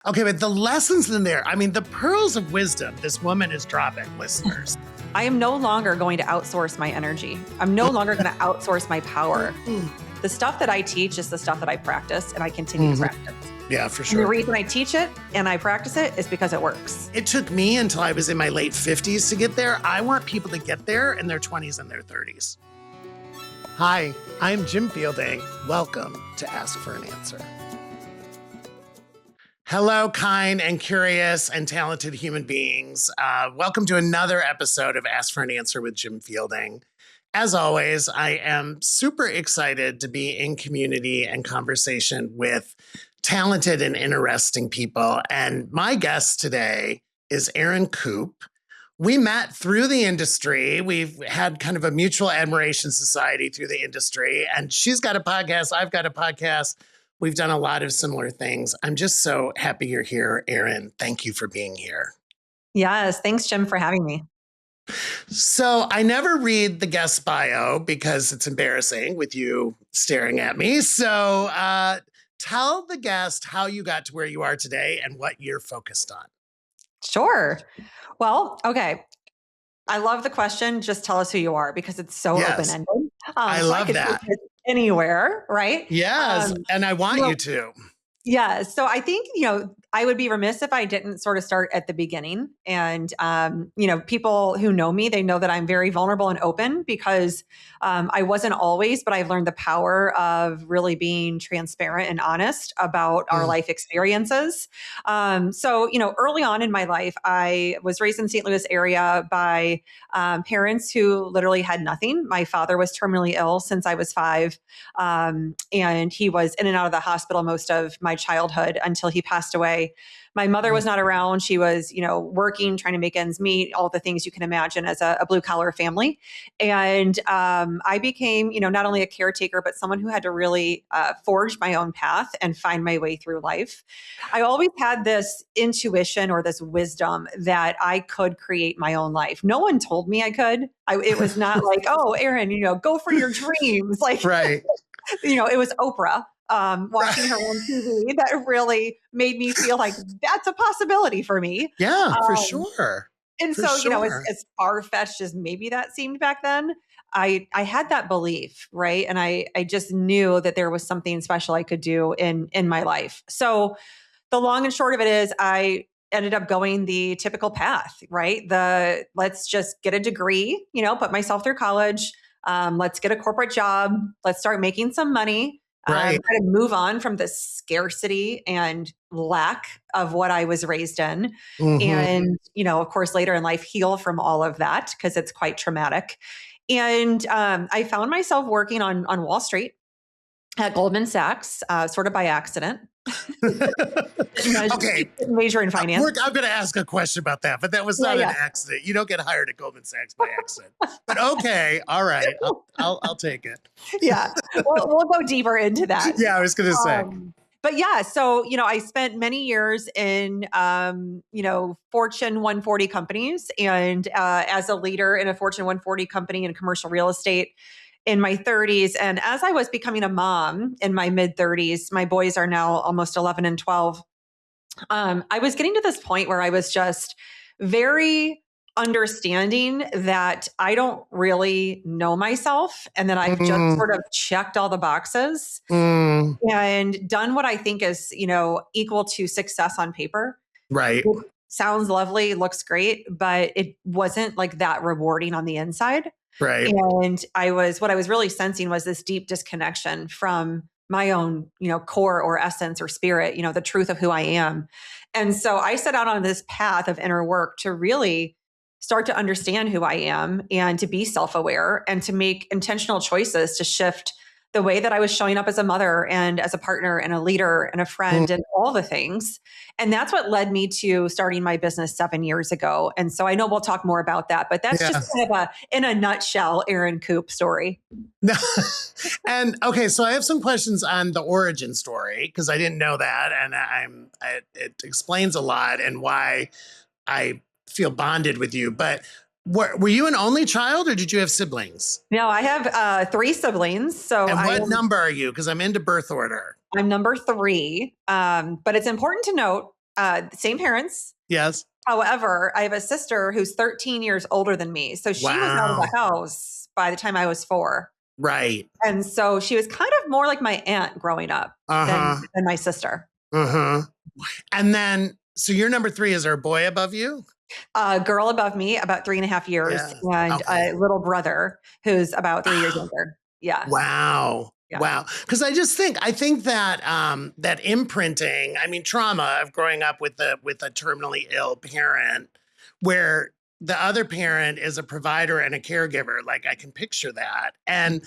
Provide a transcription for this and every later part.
Okay, but the lessons in there, I mean, the pearls of wisdom this woman is dropping, listeners. I am no longer going to outsource my energy. I'm no longer going to outsource my power. The stuff that I teach is the stuff that I practice, and I continue to practice. Yeah, for And sure. the reason I teach it and I practice it is because it works. It took me until I was in my late 50s to get there. I want people to get there in their 20s and their 30s. Hi, I'm Jim Fielding. Welcome to Ask for an Answer. Hello, kind and curious and talented human beings. Welcome to another episode of Ask for an Answer with Jim Fielding. As always, I am super excited to be in community and conversation with talented and interesting people. And my guest today is Erin Coupe. We met through the industry. We've had kind of a mutual admiration society through the industry. And she's got a podcast. I've got a podcast. We've done a lot of similar things. I'm just so happy you're here, Erin. Thank you for being here. Yes. Thanks, Jim, for having me. So I never read the guest bio because it's embarrassing with you staring at me. So tell the guest how you got to where you are today and what you're focused on. Sure. Well, okay. I love the question. Just tell us who you are because it's so open-ended. I love that. Take it anywhere, right? Yes. And I want you to. Yeah. So I think, I would be remiss if I didn't sort of start at the beginning. And, people who know me, they know that I'm very vulnerable and open because I wasn't always, but I've learned the power of really being transparent and honest about our life experiences. Early on in my life, I was raised in St. Louis area by parents who literally had nothing. My father was terminally ill since I was 5. And he was in and out of the hospital most of my childhood until he passed away. My mother was not around. She was, working, trying to make ends meet, all the things you can imagine as a blue collar family. And I became, not only a caretaker, but someone who had to really forge my own path and find my way through life. I always had this intuition or this wisdom that I could create my own life. No one told me I could. It was not like, oh, Erin, go for your dreams. Like, right. It was Oprah. Watching her on TV that really made me feel like that's a possibility for me. Yeah, for sure. And for so, sure. as far-fetched as maybe that seemed back then, I had that belief, right? And I just knew that there was something special I could do in my life. So the long and short of it is I ended up going the typical path, right? Let's just get a degree, put myself through college. Let's get a corporate job. Let's start making some money. Right. Kind of move on from the scarcity and lack of what I was raised in. And, of course, later in life, heal from all of that because it's quite traumatic. And I found myself working on Wall Street at Goldman Sachs, sort of by accident. Okay. Major in finance. I'm going to ask a question about that, but that was not an accident. You don't get hired at Goldman Sachs by accident. But okay, all right, I'll take it. Yeah, we'll go deeper into that. Yeah, I was going to say. But yeah, so, I spent many years in, Fortune 140 companies and as a leader in a Fortune 140 company in commercial real estate in my 30s. And as I was becoming a mom in my mid 30s, my boys are now almost 11 and 12. I was getting to this point where I was just very understanding that I don't really know myself and that I've just sort of checked all the boxes and done what I think is, equal to success on paper. Right. It sounds lovely, looks great, but it wasn't like that rewarding on the inside. Right. And what I was really sensing was this deep disconnection from my own, core or essence or spirit, the truth of who I am. And so I set out on this path of inner work to really start to understand who I am and to be self-aware and to make intentional choices to shift the way that I was showing up as a mother and as a partner and a leader and a friend and all the things. And that's what led me to starting my business 7 years ago. And so I know we'll talk more about that, but that's just kind of in a nutshell, Erin Coupe story. And okay, so I have some questions on the origin story because I didn't know that. And it explains a lot and why I feel bonded with you. But were you an only child or did you have siblings? No, I have 3 siblings. So and what number are you? Because I'm into birth order. I'm number 3. But it's important to note Same parents. Yes. However, I have a sister who's 13 years older than me. So she was out of Wow. the house by the time I was 4. Right. And so she was kind of more like my aunt growing up Uh-huh. than my sister. Uh-huh. And then, so you're number 3. Is there a boy above you? A girl above me, about 3.5 years, Yeah. and Okay. a little brother who's about 3 years younger. Yeah. Wow. Yeah. Wow. Because I think that that imprinting, I mean, trauma of growing up with a terminally ill parent, where the other parent is a provider and a caregiver. Like I can picture that. And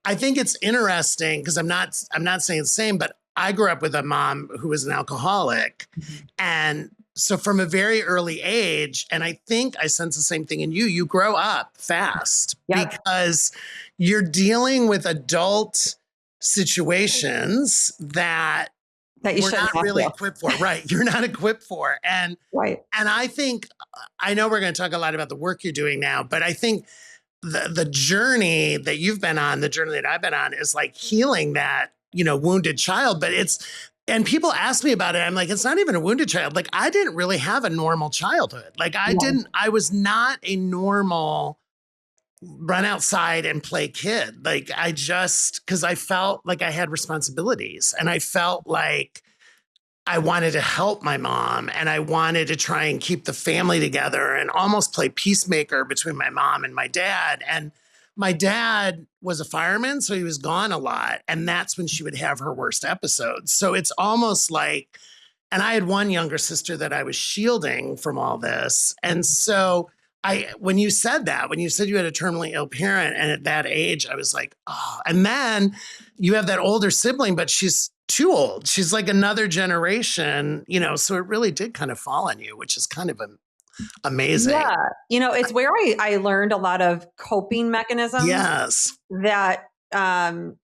I think it's interesting because I'm not saying the same, but I grew up with a mom who was an alcoholic. Mhm. And so from a very early age, and I think I sense the same thing in you, you grow up fast Yep. because you're dealing with adult situations that That you we're shouldn't not have really to. equipped for. Right. You're not equipped for. Right. And I think I know we're going to talk a lot about the work you're doing now, but I think the journey that you've been on, the journey that I've been on is like healing that, wounded child. But and people ask me about it. I'm like, it's not even a wounded child. Like I didn't really have a normal childhood. Like Yeah. I was not a normal run outside and play kid. Like cause I felt like I had responsibilities and I felt like I wanted to help my mom and I wanted to try and keep the family together and almost play peacemaker between my mom and my dad. And my dad was a fireman, so he was gone a lot. And that's when she would have her worst episodes. So it's almost like, and I had one younger sister that I was shielding from all this. And so when you said you had a terminally ill parent, and at that age, I was like, oh, and then you have that older sibling, but she's too old. She's like another generation, so it really did kind of fall on you, which is kind of amazing. Yeah. It's where I learned a lot of coping mechanisms Yes. that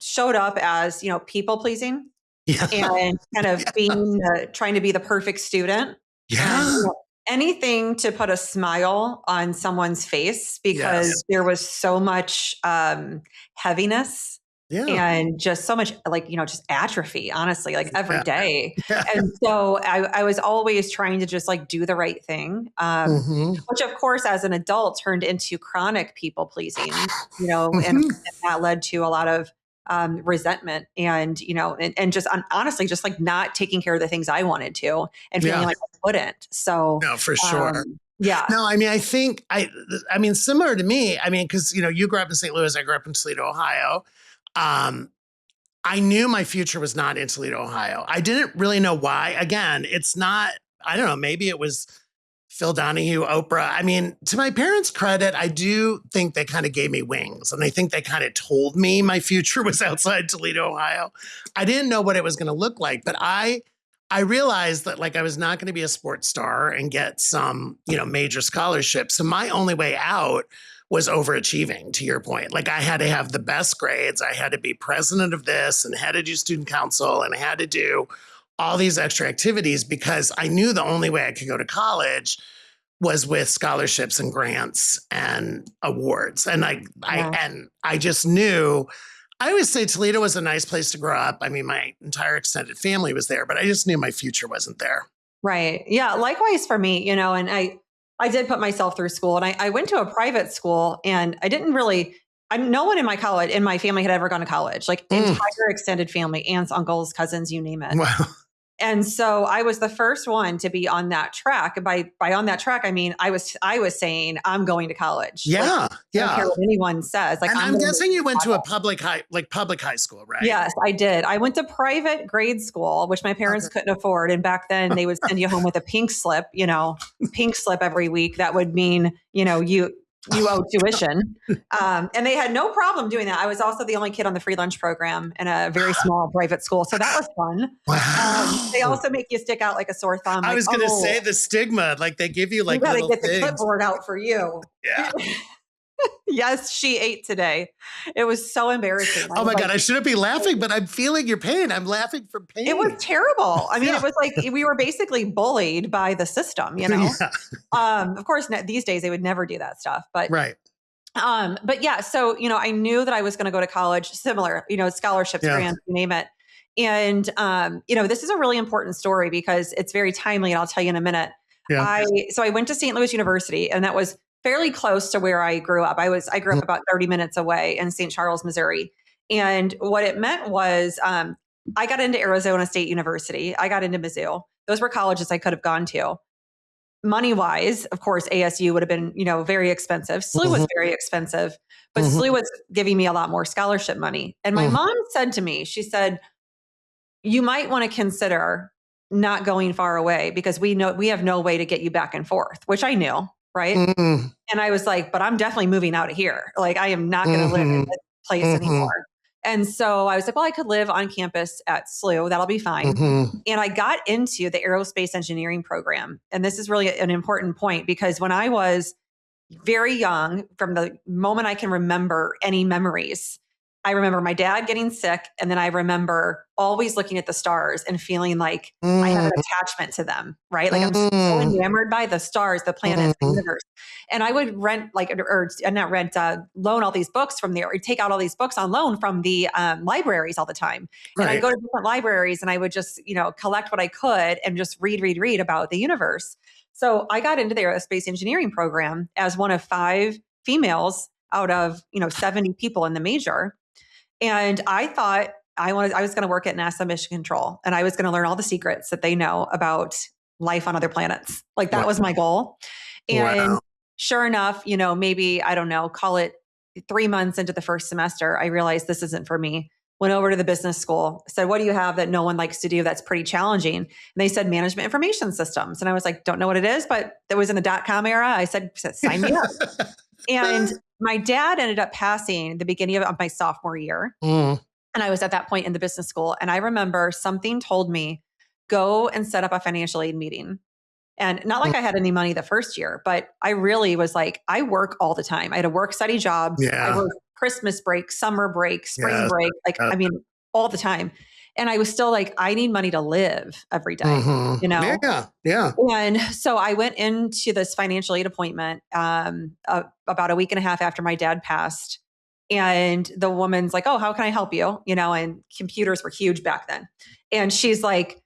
showed up as, people pleasing Yeah. and kind of being trying to be the perfect student and Yeah. anything to put a smile on someone's face because Yes. there was so much heaviness Yeah. and just so much just atrophy, honestly, like every Yeah. day. Yeah. And so I was always trying to just like do the right thing, Mhm. which of course as an adult turned into chronic people pleasing, and Mhm. that led to a lot of resentment and, and just honestly, just like not taking care of the things I wanted to and feeling Yeah. like I couldn't. So, No, for sure. Yeah. No, I mean, I mean, similar to me, I mean, because, you grew up in St. Louis, I grew up in Toledo, Ohio. Um, I knew my future was not in Toledo, Ohio. I didn't really know why. Again, it's not, I don't know, maybe it was Phil Donahue, Oprah. I mean, to my parents' credit, I do think they kind of gave me wings and I think they kind of told me my future was outside Toledo, Ohio. I didn't know what it was going to look like, but I realized that like I was not going to be a sports star and get some, major scholarship. So my only way out was overachieving, to your point. Like I had to have the best grades. I had to be president of this and had to do student council and I had to do all these extra activities because I knew the only way I could go to college was with scholarships and grants and awards. And I just knew. I always say Toledo was a nice place to grow up. I mean, my entire extended family was there, but I just knew my future wasn't there. Right. Yeah. Likewise for me, and I did put myself through school and I went to a private school and I didn't really, no one in my family had ever gone to college, like Mm. entire extended family, aunts, uncles, cousins, you name it. Wow. And so I was the first one to be on that track. By on that track, I mean I was saying I'm going to college. Yeah, like, I don't care what anyone says. Like and I'm going guessing you went to a public high school, right? Yes, I did. I went to private grade school, which my parents couldn't afford. And back then they would send you home with a pink slip, pink slip every week. That would mean, you owe tuition. And they had no problem doing that. I was also the only kid on the free lunch program in a very small private school. So that was fun. Wow. They also make you stick out like a sore thumb. I like, was going to say the stigma, like they give you like got to little get the things. clipboard out for you. Yeah. Yes, she ate today. It was so embarrassing. Oh my God, I shouldn't be laughing, but I'm feeling your pain. I'm laughing from pain. It was terrible. I mean, It was like we were basically bullied by the system, Yeah. Of course, these days they would never do that stuff. But right. But yeah, so I knew that I was going to go to college, similar, scholarships, grants, you name it. And, this is a really important story because it's very timely, and I'll tell you in a minute. Yeah. So I went to St. Louis University, and that was fairly close to where I grew up. I grew up about 30 minutes away in St. Charles, Missouri. And what it meant was, I got into Arizona State University. I got into Mizzou. Those were colleges I could have gone to. Money wise, of course, ASU would have been, very expensive. SLU was very expensive, but SLU was giving me a lot more scholarship money. And my mom said to me, she said, you might want to consider not going far away because we have no way to get you back and forth, which I knew. Right. And I was like, but I'm definitely moving out of here. Like, I am not going to live in this place anymore. And so I was like, well, I could live on campus at SLU. That'll be fine. And I got into the aerospace engineering program. And this is really an important point because when I was very young, from the moment I can remember any memories, I remember my dad getting sick. And then I remember always looking at the stars and feeling like I have an attachment to them, right? Like I'm so enamored by the stars, the planets, the universe. And I would loan all these books from there, or take out all these books on loan from the libraries all the time. And I'd go to different libraries and I would just, collect what I could and just read about the universe. So I got into the aerospace engineering program as one of 5 females out of, 70 people in the major. And I thought I was going to work at NASA Mission Control, and I was going to learn all the secrets that they know about life on other planets. Like that was my goal. And sure enough, maybe, I don't know, call it 3 months into the first semester, I realized this isn't for me. Went over to the business school, said, what do you have that no one likes to do that's pretty challenging? And they said management information systems. And I was like, don't know what it is, but it was in the .com era. I said, sign me up. And my dad ended up passing the beginning of my sophomore year. And I was at that point in the business school. And I remember something told me, go and set up a financial aid meeting. And not like I had any money the first year, but I really was like, I work all the time. I had a work study job. Yeah. I worked Christmas break, summer break, spring break, all the time. And I was still like, I need money to live every day, Yeah. And so I went into this financial aid appointment about a week and a half after my dad passed. And the woman's like, oh, how can I help you? And computers were huge back then. And she's like,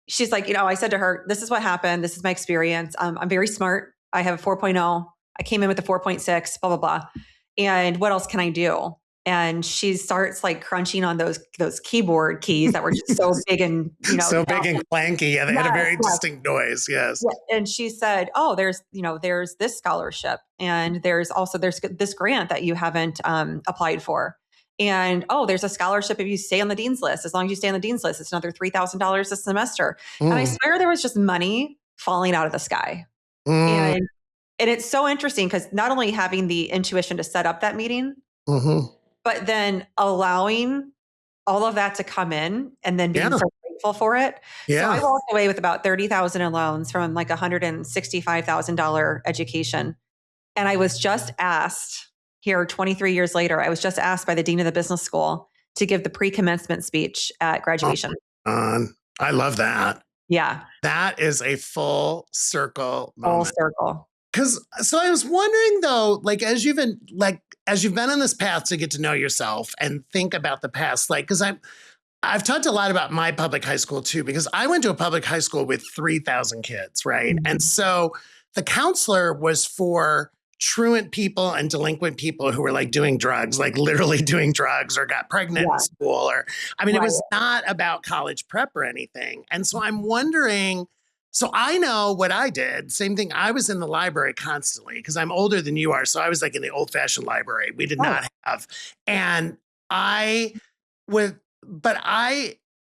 I said to her, this is what happened. This is my experience. I'm very smart. I have a 4.0. I came in with a 4.6, blah, blah, blah. And what else can I do? And she starts like crunching on those keyboard keys that were just so big and, so big and clanky. Yeah, they had a very distinct noise. Yes. Yeah. And she said, oh, there's this scholarship, and there's this grant that you haven't applied for. And, oh, there's a scholarship if you stay on the dean's list. As long as you stay on the dean's list, it's another $3,000 a semester. And I swear there was just money falling out of the sky. And it's so interesting because not only having the intuition to set up that meeting, but then allowing all of that to come in and then being so grateful for it. Yeah. So I walked away with about $30,000 in loans from like $165,000 education. And I was just asked here 23 years later, I was just asked by the dean of the business school to give the pre-commencement speech at graduation. I love that. Yeah. That is a full circle moment. Full circle. So I was wondering though, like, as you've been on this path to get to know yourself and think about the past, like, because I've talked a lot about my public high school too, because I went to a public high school with 3,000 kids, right? And so the counselor was for truant people and delinquent people who were like doing drugs, like literally doing drugs or got pregnant in school, or, it was not about college prep or anything. And so I'm wondering, so I know what I did. Same thing. I was in the library constantly because I'm older than you are. So I was like in the old fashioned library. We did not have. And I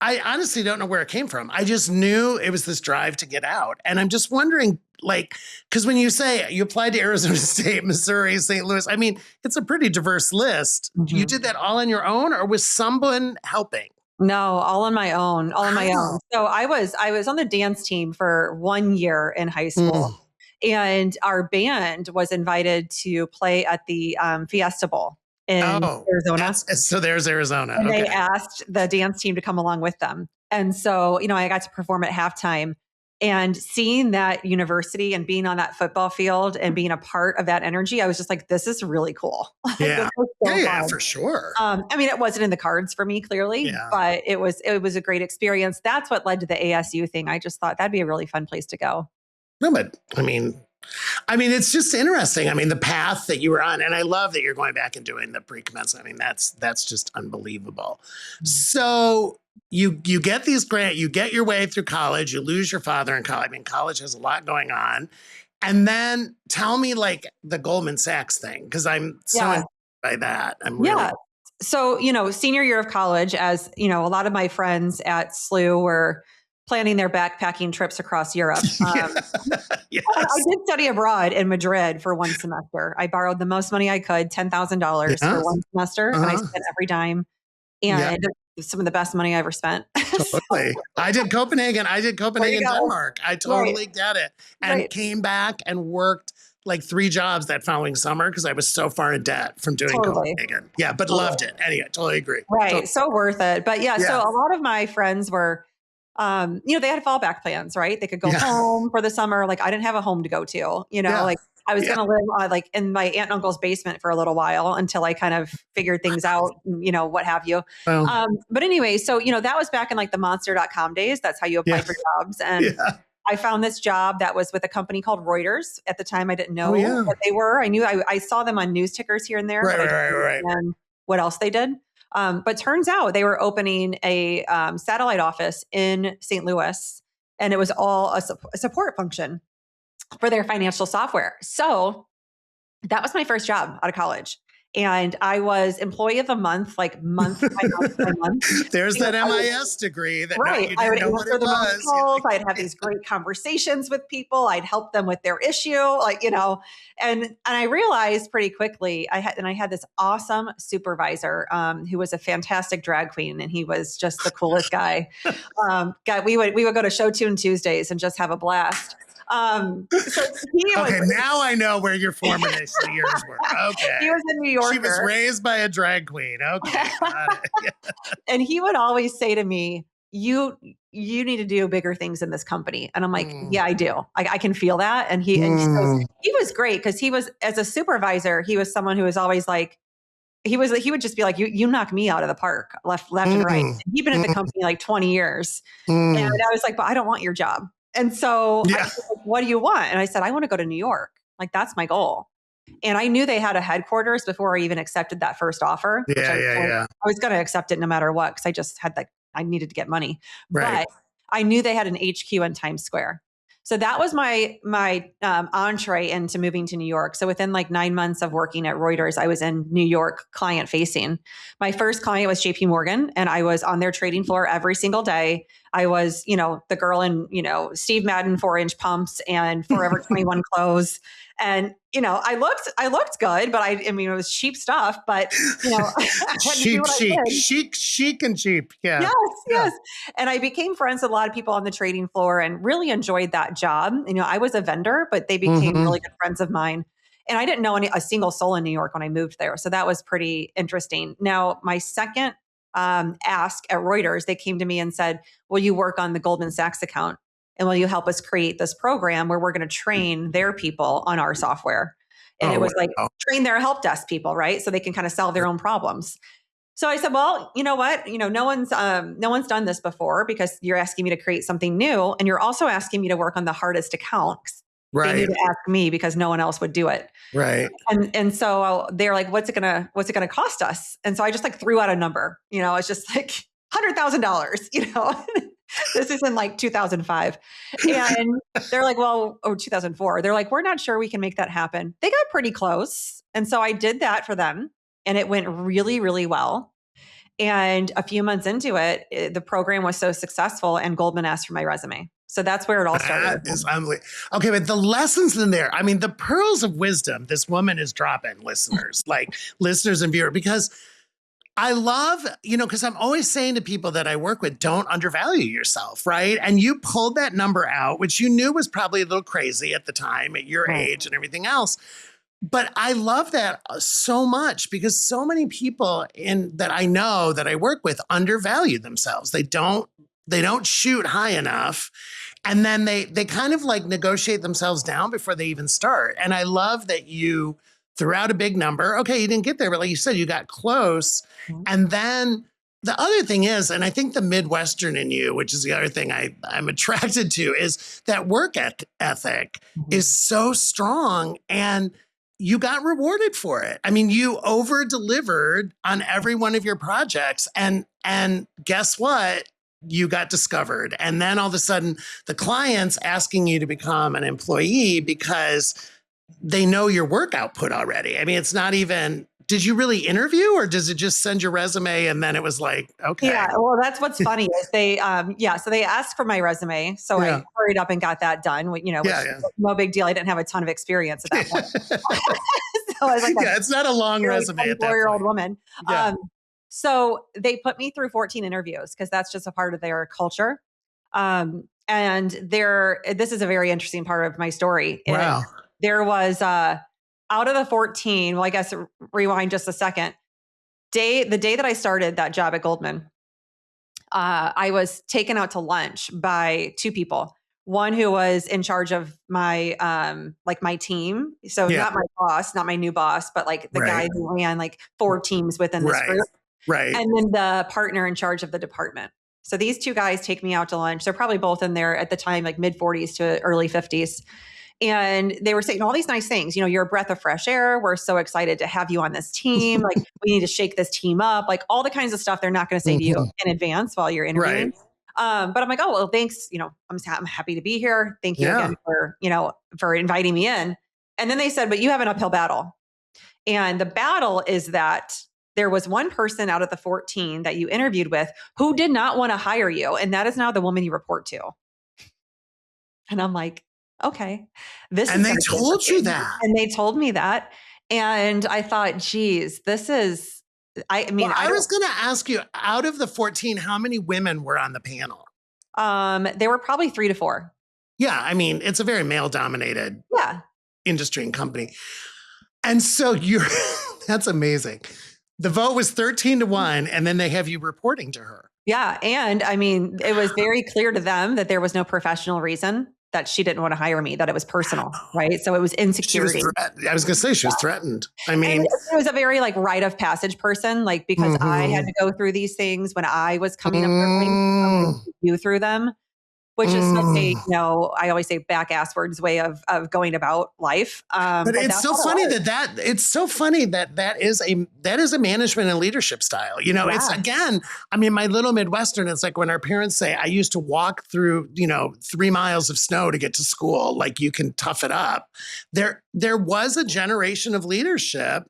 honestly don't know where it came from. I just knew it was this drive to get out. And I'm just wondering, like, because when you say you applied to Arizona State, Missouri, St. Louis, it's a pretty diverse list. You did that all on your own, or was someone helping? No, all on my own, So I was on the dance team for 1 year in high school, and our band was invited to play at the Fiesta Bowl in Arizona. So there's Arizona. And they asked the dance team to come along with them. And so, I got to perform at halftime. And seeing that university and being on that football field and being a part of that energy, I was just like, this is really cool. This Yeah. was so Yeah, fun. for sure. I mean, it wasn't in the cards for me, clearly, Yeah. but it was a great experience. That's what led to the ASU thing. I just thought that'd be a really fun place to go. No, but it's just interesting. I mean, the path that you were on, and I love that you're going back and doing the pre-commencement. I mean, that's just unbelievable. So you get these grant, you get your way through college, you lose your father in college. I mean, college has a lot going on. And then tell me like the Goldman Sachs thing, because I'm so intrigued by that. I'm really So, senior year of college, as a lot of my friends at SLU were planning their backpacking trips across Europe. Yes. I did study abroad in Madrid for one semester. I borrowed the most money I could, $10,000 for one semester, and I spent every dime. And some of the best money I ever spent. Totally. I did Copenhagen, Denmark. I totally get it. And came back and worked like 3 jobs that following summer because I was so far in debt from doing Copenhagen. Yeah, but loved it. Anyway, totally agree. Right. Totally. So worth it. But so a lot of my friends were, they had fallback plans, right? They could go home for the summer. Like I didn't have a home to go to, like I was going to live like in my aunt and uncle's basement for a little while until I kind of figured things out, what have you. But anyway, so, that was back in like the monster.com days. That's how you apply for jobs. And I found this job that was with a company called Reuters. At the time, I didn't know what they were. I knew I saw them on news tickers here and there. Right. And what else they did. But turns out they were opening a satellite office in St. Louis, and it was all a support function for their financial software. So that was my first job out of college. And I was employee of the month, like month by month by month. There's that MIS degree that you I would didn't know what it was. calls. I'd have these great conversations with people. I'd help them with their issue, and I realized pretty quickly I had this awesome supervisor who was a fantastic drag queen, and he was just the coolest guy. We would go to Show Tune Tuesdays and just have a blast. Now I know where your formative years were. Okay. He was a New Yorker. She was raised by a drag queen. Okay. Got it. And he would always say to me, you need to do bigger things in this company. And I'm like, yeah, I do. I can feel that. And he was great because he was, as a supervisor, he was someone who was always like, he would just be like, you knock me out of the park, left and right. And he'd been at the company like 20 years. And I was like, but I don't want your job. And so I was like, what do you want? And I said, I want to go to New York. Like, that's my goal. And I knew they had a headquarters before I even accepted that first offer. I was going to accept it no matter what, because I just had I needed to get money. Right. But I knew they had an HQ in Times Square. So that was my entree into moving to New York. So within like 9 months of working at Reuters, I was in New York client facing. My first client was JP Morgan, and I was on their trading floor every single day. I was, the girl in, Steve Madden 4-inch pumps and Forever 21 clothes. And, I looked good, but it was cheap stuff, but, chic and cheap. Yeah. Yes. And I became friends with a lot of people on the trading floor and really enjoyed that job. I was a vendor, but they became really good friends of mine. And I didn't know a single soul in New York when I moved there. So that was pretty interesting. Now, my second ask at Reuters, they came to me and said, will you work on the Goldman Sachs account? And will you help us create this program where we're going to train their people on our software? And it was like train their help desk people, right? So they can kind of solve their own problems. So I said, well, you know what? No one's done this before, because you're asking me to create something new. And you're also asking me to work on the hardest accounts. Right. They need to ask me because no one else would do it. Right. And so they're like, what's it gonna cost us? And so I just like threw out a number, it's just like $100,000, This is in like 2005. And they're like, 2004. They're like, we're not sure we can make that happen. They got pretty close. And so I did that for them, and it went really, really well. And a few months into it, the program was so successful, and Goldman asked for my resume. So that's where it all started. That is unbelievable. Okay, but the lessons in there, the pearls of wisdom this woman is dropping, listeners and viewers, because I love, because I'm always saying to people that I work with, don't undervalue yourself, right? And you pulled that number out, which you knew was probably a little crazy at the time, at your age and everything else. But I love that so much, because so many people that I know that I work with undervalue themselves. They don't shoot high enough. And then they kind of like negotiate themselves down before they even start. And I love that you threw out a big number. Okay, you didn't get there, but like you said, you got close. Mhm. And then the other thing is, and I think the Midwestern in you, which is the other thing I'm attracted to, is that work ethic is so strong, and you got rewarded for it. I mean, you over delivered on every one of your projects, and guess what? You got discovered. And then all of a sudden, the client's asking you to become an employee because they know your work output already. I mean, it's not even, did you really interview, or does it just send your resume and then it was like, okay. Yeah, well, that's what's funny is they, so they asked for my resume, so I hurried up and got that done. Which no big deal. I didn't have a ton of experience at that point, so I was like, it's not a long resume at that 24-year-old point. woman. Yeah. So they put me through 14 interviews because that's just a part of their culture. And this is a very interesting part of my story. Wow. There was out of the 14, well, I guess rewind just a second. The day that I started that job at Goldman, I was taken out to lunch by two people. One who was in charge of my my team. So not my boss, not my new boss, but like the guy who ran like 4 teams within this group. Right. And then the partner in charge of the department. So these two guys take me out to lunch. They're probably both in there at the time, like mid 40s to early 50s. And they were saying all these nice things. You know, you're a breath of fresh air. We're so excited to have you on this team. Like, we need to shake this team up. Like, all the kinds of stuff they're not going to say to you in advance while you're interviewing. But I'm like, oh, well, thanks. You know, I'm happy to be here. Thank you again for inviting me in. And then they said, but you have an uphill battle. And the battle is that there was one person out of the 14 that you interviewed with who did not want to hire you. And that is now the woman you report to. And I'm like, okay, and they told you that. And they told me that. And I thought, geez, this is, I mean, I was going to ask you, out of the 14, how many women were on the panel? There were probably 3 to 4. Yeah. I mean, it's a very male dominated industry and company. And so that's amazing. The vote was 13-1, and then they have you reporting to her. Yeah. And I mean, it was very clear to them that there was no professional reason that she didn't want to hire me, that it was personal, right? So it was insecurity. I was going to say she was threatened. I mean, and it was a very like rite of passage person, like because I had to go through these things when I was coming up you through them, which is such a, I always say back-asswards way of going about life. But it's so funny that is a management and leadership style. You know, it's again, I mean, my little Midwestern, it's like when our parents say, I used to walk through, 3 miles of snow to get to school. Like, you can tough it up. There was a generation of leadership,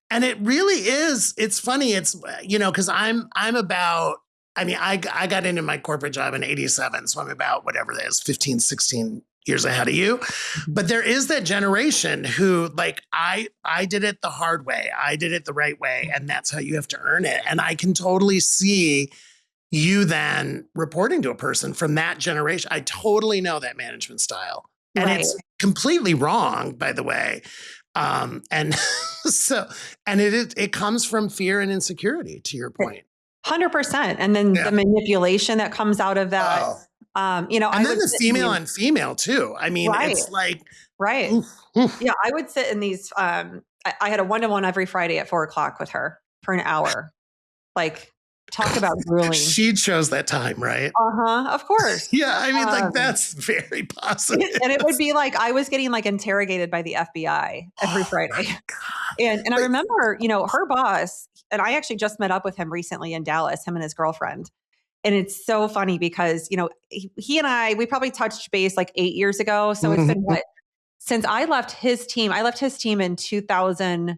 and it really is. It's funny. It's, because I'm about, I mean, I got into my corporate job in 87. So I'm about whatever that is, 15, 16 years ahead of you. But there is that generation who like, I did it the hard way. I did it the right way. And that's how you have to earn it. And I can totally see you then reporting to a person from that generation. I totally know that management style. And it's completely wrong, by the way. And so, and it comes from fear and insecurity, to your point. 100%. And then the manipulation that comes out of that, and then the female on female too. I mean, it's like, yeah, I would sit in these, I had a 1-to-1 every Friday at 4:00 with her for an hour. Like, talk about grueling. She chose that time, right? Of course. Yeah. I mean, like, that's very positive. And it would be like, I was getting like interrogated by the FBI every Friday. And I remember, her boss, and I actually just met up with him recently in Dallas, him and his girlfriend. And it's so funny because, he and we probably touched base like 8 years ago. So it's been since I left his team in 2007.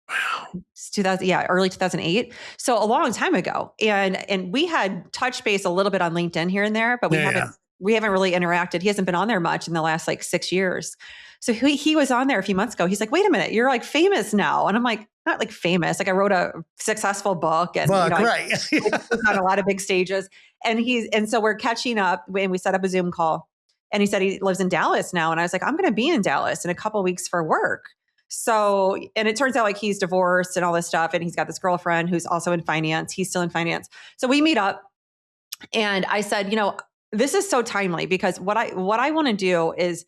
Wow. 2000, early 2008. So a long time ago. And we had touched base a little bit on LinkedIn here and there, but we haven't really interacted. He hasn't been on there much in the last like 6 years. So he was on there a few months ago. He's like, wait a minute, you're like famous now. And I'm like, not like famous. Like, I wrote a successful book and I was on a lot of big stages. And so we're catching up and we set up a Zoom call, and he said he lives in Dallas now. And I was like, I'm going to be in Dallas in a couple of weeks for work. So, and it turns out like he's divorced and all this stuff. And he's got this girlfriend who's also in finance. He's still in finance. So we meet up. And I said, this is so timely because what I want to do is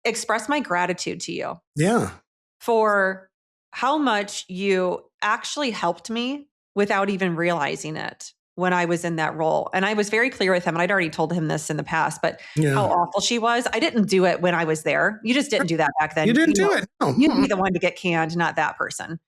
express my gratitude to you Yeah. for how much you actually helped me without even realizing it when I was in that role. And I was very clear with him, and I'd already told him this in the past, but how Yeah. awful she was. I didn't do it when I was there. You just didn't do that back You then. didn't do it. No. You'd be the one to get canned, not that person.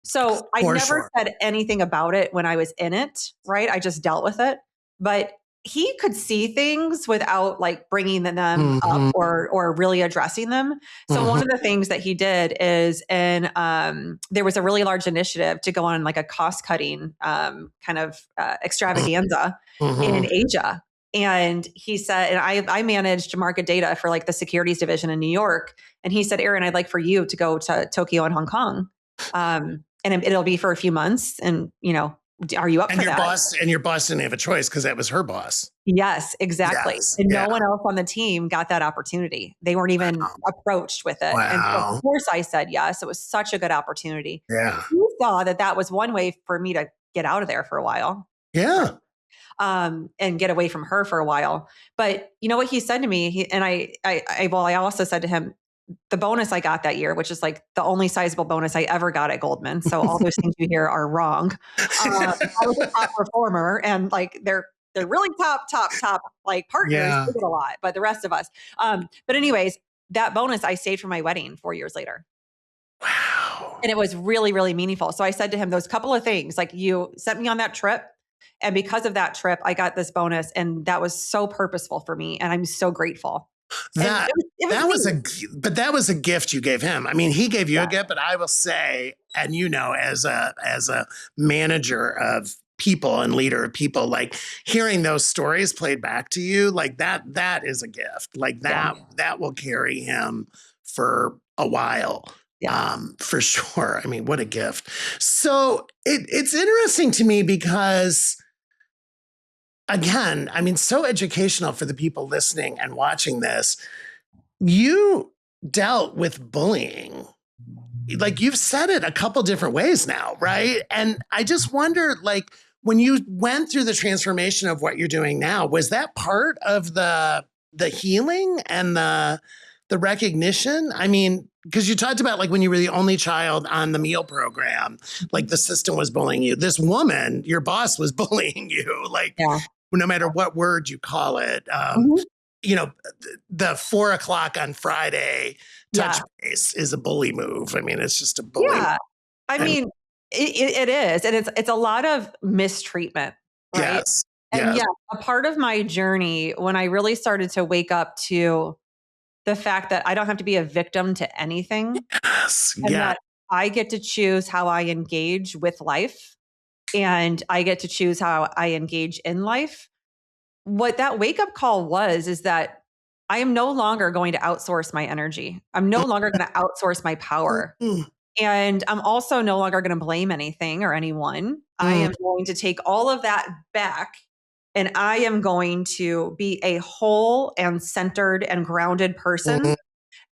So I For never sure. said anything about it when I was in it, right? I just dealt with it. But he could see things without like bringing them up Mhm. or really addressing them. So one Mhm. of the things that he did is, there was a really large initiative to go on like a cost cutting kind of extravaganza in Mhm. Asia. And he said, and I managed market data for like the securities division in New York. And he said, Erin, I'd like for you to go to Tokyo and Hong Kong. And it'll be for a few months. And, are you up And for that? your boss didn't have a choice because that was her boss. Yes, exactly. Yes. And no Yeah. one else on the team got that opportunity. They weren't even approached with it. And so Wow. of course I said yes. It was such a good opportunity. Yeah. He saw that that was one way for me to get out of there for a while. Right. Yeah. And get away from her for a while. But you know what he said to me? I also said to him, the bonus I got that year, which is like the only sizable bonus I ever got at Goldman. So all those things you hear are wrong. I was a top performer, and like they're really top like partners. Yeah. They get a lot, but the rest of us. But anyways, that bonus I saved for my wedding 4 years later. Wow. And it was really, really meaningful. So I said to him, those couple of things, like you sent me on that trip. And because of that trip, I got this bonus. And that was so purposeful for me. And I'm so grateful. And That it was that was neat. but that was a gift you gave him. I mean, he gave you Yeah. a gift, but I will say, and as a manager of people and leader of people, like hearing those stories played back to you, like that is a gift. Like Yeah. that will carry him for a while. Yeah. For sure. I mean, what a gift. So it's interesting to me because again, I mean, so educational for the people listening and watching this. You dealt with bullying. Like you've said it a couple different ways now, right? And I just wonder, like, when you went through the transformation of what you're doing now, was that part of the healing and the recognition? I mean, because you talked about like when you were the only child on the meal program, like the system was bullying you. This woman, your boss, was bullying you, like Yeah. no matter what word you call it. Mhm. You know, the 4 o'clock on Friday touch Yeah. base is a bully move. I mean, it's just a bully. Yeah. I And mean, it is. And it's a lot of mistreatment, right? yes, And yes, yeah, a part of my journey when I really started to wake up to the fact that I don't have to be a victim to anything yes, and yeah, that I get to choose how I engage with life and I get to choose how I engage in life. What that wake up call was is that I am no longer going to outsource my energy. I'm no longer going to outsource my power. mm, And I'm also no longer going to blame anything or anyone. I mm, am going to take all of that back and I am going to be a whole and centered and grounded person, mm,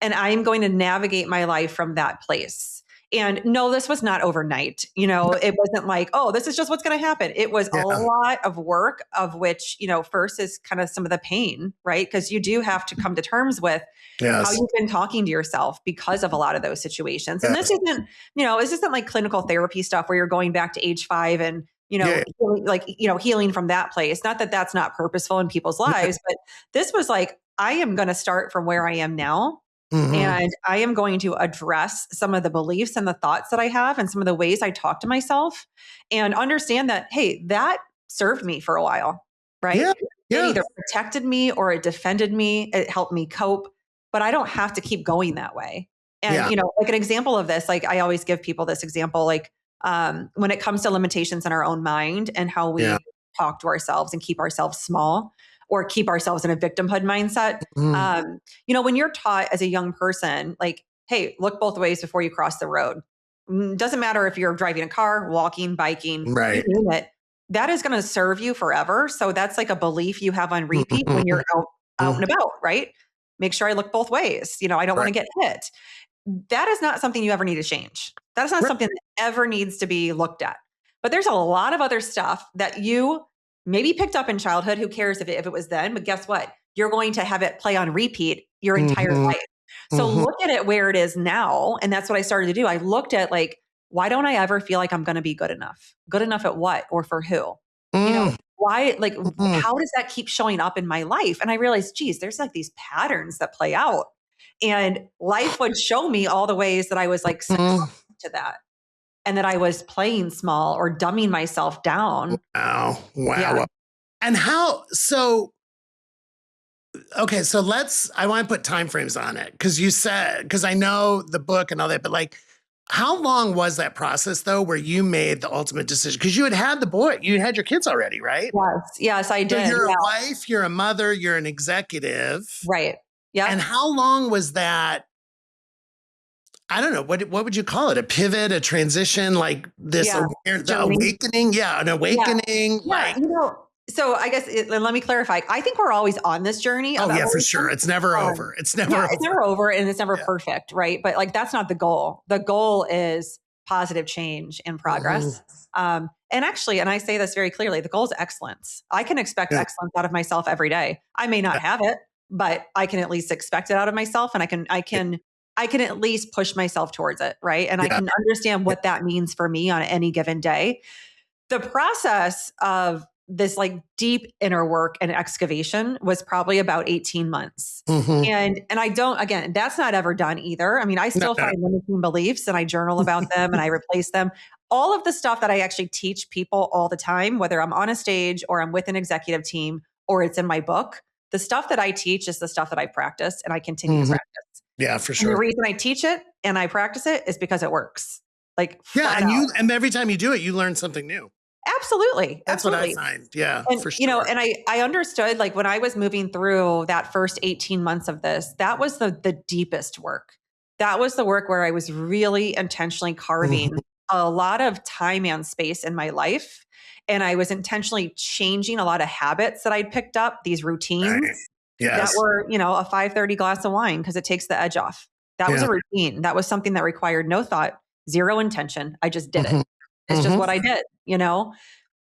and I'm going to navigate my life from that place. And no, this was not overnight. It wasn't like, oh, this is just what's going to happen. It was a yeah, lot of work, of which, first is kind of some of the pain, right? Because you do have to come to terms with how yes, you've been talking to yourself because of a lot of those situations. And yes, this isn't like clinical therapy stuff where you're going back to age 5 and, yeah, healing from that place. Not that that's not purposeful in people's lives, but this was like, I am going to start from where I am now. mm-hmm, And I am going to address some of the beliefs and the thoughts that I have and some of the ways I talk to myself and understand that, hey, that served me for a while, right? yeah, It yeah, either protected me or it defended me. It helped me cope, but I don't have to keep going that way. And, yeah, like an example of this, like I always give people this example, like when it comes to limitations in our own mind and how yeah, we talk to ourselves and keep ourselves small or keep ourselves in a victimhood mindset. mm, When you're taught as a young person, like, hey, look both ways before you cross the road. Doesn't matter if you're driving a car, walking, biking, you right, name it. That is going to serve you forever. So that's like a belief you have on repeat when mm-hmm, you're out and about, right? Make sure I look both ways. I don't want right, to get hit. That is not something you ever need to change. That is not right, something that ever needs to be looked at. But there's a lot of other stuff that you maybe picked up in childhood. Who cares if it was then? But guess what? You're going to have it play on repeat your entire life. So look at it where it is now. And that's what I started to do. I looked at like, why don't I ever feel like I'm going to be good enough? Good enough at what or for who? You know, why, like, how does that keep showing up in my life? And I realized, geez, there's like these patterns that play out. And life would show me all the ways that I was like succumbing to that and that I was playing small or dumbing myself down. Wow. Yeah. And okay, so I want to put timeframes on it because I know the book and all that, but like, how long was that process though, where you made the ultimate decision? Because you had the boy, you had your kids already, right? Yes, I did. So you're a wife, you're a mother, you're an executive. Right. Yeah. And how long was that? I don't know. What would you call it? A pivot, a transition, like this the awakening? Yeah, an awakening. Yeah. Like, you know, so I guess let me clarify. I think we're always on this journey. Oh yeah, for sure. It's never over. It's never over. It's never over and it's never perfect, right? But like that's not the goal. The goal is positive change and progress. And actually, and I say this very clearly, the goal is excellence. I can expect excellence out of myself every day. I may not have it, but I can at least expect it out of myself, and I can at least push myself towards it, right? And I can understand what that means for me on any given day. The process of this like deep inner work and excavation was probably about 18 months. And I don't, again, that's not ever done either. I mean, I still find limiting beliefs and I journal about them and I replace them. All of the stuff that I actually teach people all the time, whether I'm on a stage or I'm with an executive team or it's in my book, the stuff that I teach is the stuff that I practice and I continue to practice. Yeah, for sure. And the reason I teach it and I practice it is because it works. Like, and every time you do it, you learn something new. Absolutely. That's what I find. Yeah, and, for sure. You know, and I understood like when I was moving through that first 18 months of this, that was the deepest work. That was the work where I was really intentionally carving a lot of time and space in my life. And I was intentionally changing a lot of habits that I'd picked up, these routines that were, you know, a 5:30 glass of wine because it takes the edge off. That was a routine. That was something that required no thought, zero intention. I just did it. It's just what I did, you know,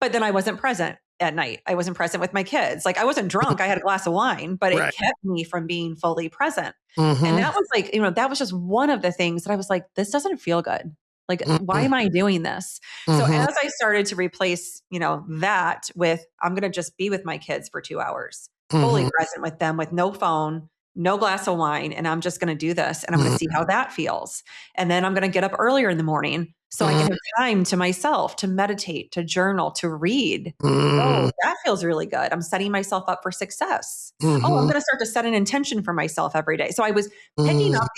but then I wasn't present at night. I wasn't present with my kids. Like I wasn't drunk. I had a glass of wine, but it kept me from being fully present. And that was like, you know, that was just one of the things that I was like, this doesn't feel good. Like, why am I doing this? So as I started to replace, you know, that with, I'm going to just be with my kids for 2 hours, fully present with them with no phone, no glass of wine. And I'm just going to do this and I'm going to see how that feels. And then I'm going to get up earlier in the morning so I can have time to myself, to meditate, to journal, to read. Oh, that feels really good. I'm setting myself up for success. Oh, I'm going to start to set an intention for myself every day. So I was picking up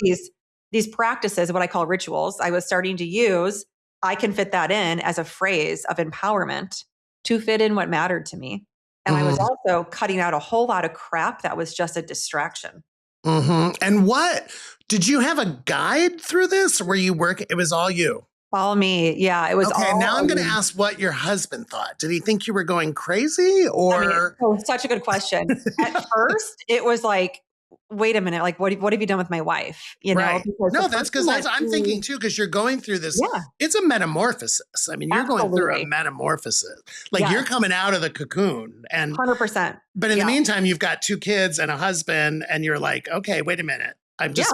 these practices, what I call rituals. I was starting to use, I can fit that in as a phrase of empowerment to fit in what mattered to me. And I was also cutting out a whole lot of crap that was just a distraction. And what, did you have a guide through this? Or were you working? It was all you. All me. Yeah, it was all now I'm going to ask what your husband thought. Did he think you were going crazy or? Such a good question. At first, it was like, wait a minute, like what have you done with my wife? You know? No, that's because I'm thinking too, because you're going through this. Yeah. It's a metamorphosis. I mean, you're going through a metamorphosis. Like you're coming out of the cocoon and 100%. But in the meantime, you've got 2 kids and a husband and you're like, okay, wait a minute. I'm just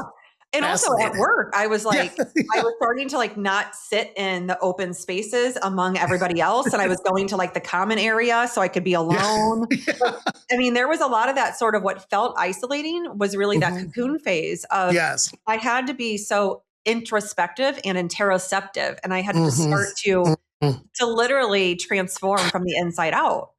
And also at work, I was like, I was starting to like not sit in the open spaces among everybody else. And I was going to like the common area so I could be alone. But, I mean, there was a lot of that sort of what felt isolating was really that cocoon phase of I had to be so introspective and interoceptive. And I had to start to literally transform from the inside out.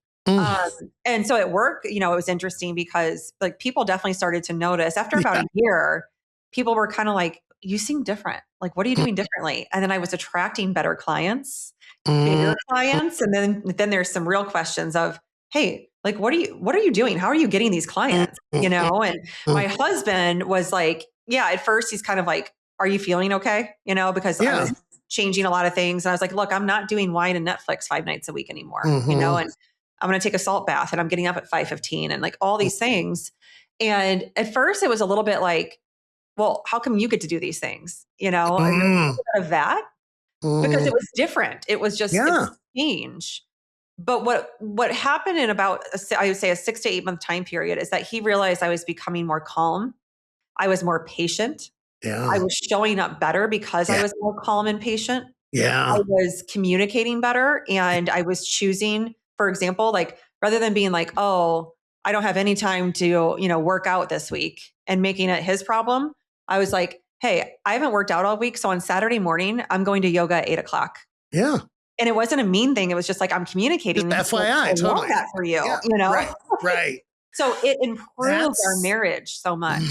And so at work, you know, it was interesting because like people definitely started to notice after about a year, people were kind of like, you seem different. Like, what are you doing differently? And then I was attracting better clients, bigger clients. And then there's some real questions of, hey, like, what are you doing? How are you getting these clients? You know? And my husband was like, yeah, at first he's kind of like, are you feeling okay? You know, because I was changing a lot of things. And I was like, look, I'm not doing wine and Netflix 5 nights a week anymore, you know, and I'm going to take a salt bath and I'm getting up at 5:15 and like all these things. And at first it was a little bit like, well, how come you get to do these things? You know, of that because it was different. It was just it was change. But what happened in about, I would say, a 6 to 8 month time period is that he realized I was becoming more calm. I was more patient. I Yeah. was showing up better because I Yeah. was more calm and patient. I Yeah. was communicating better, and I was choosing, for example, like rather than being like, oh, I don't have any time to, work out this week and making it his problem. I was like, hey, I haven't worked out all week. So on Saturday morning, I'm going to yoga at 8 o'clock. Yeah. And it wasn't a mean thing. It was just like, I'm communicating. Just And he's like, I FYI, love totally. that for you, Yeah. Right. Right. So it improved our That's marriage so much.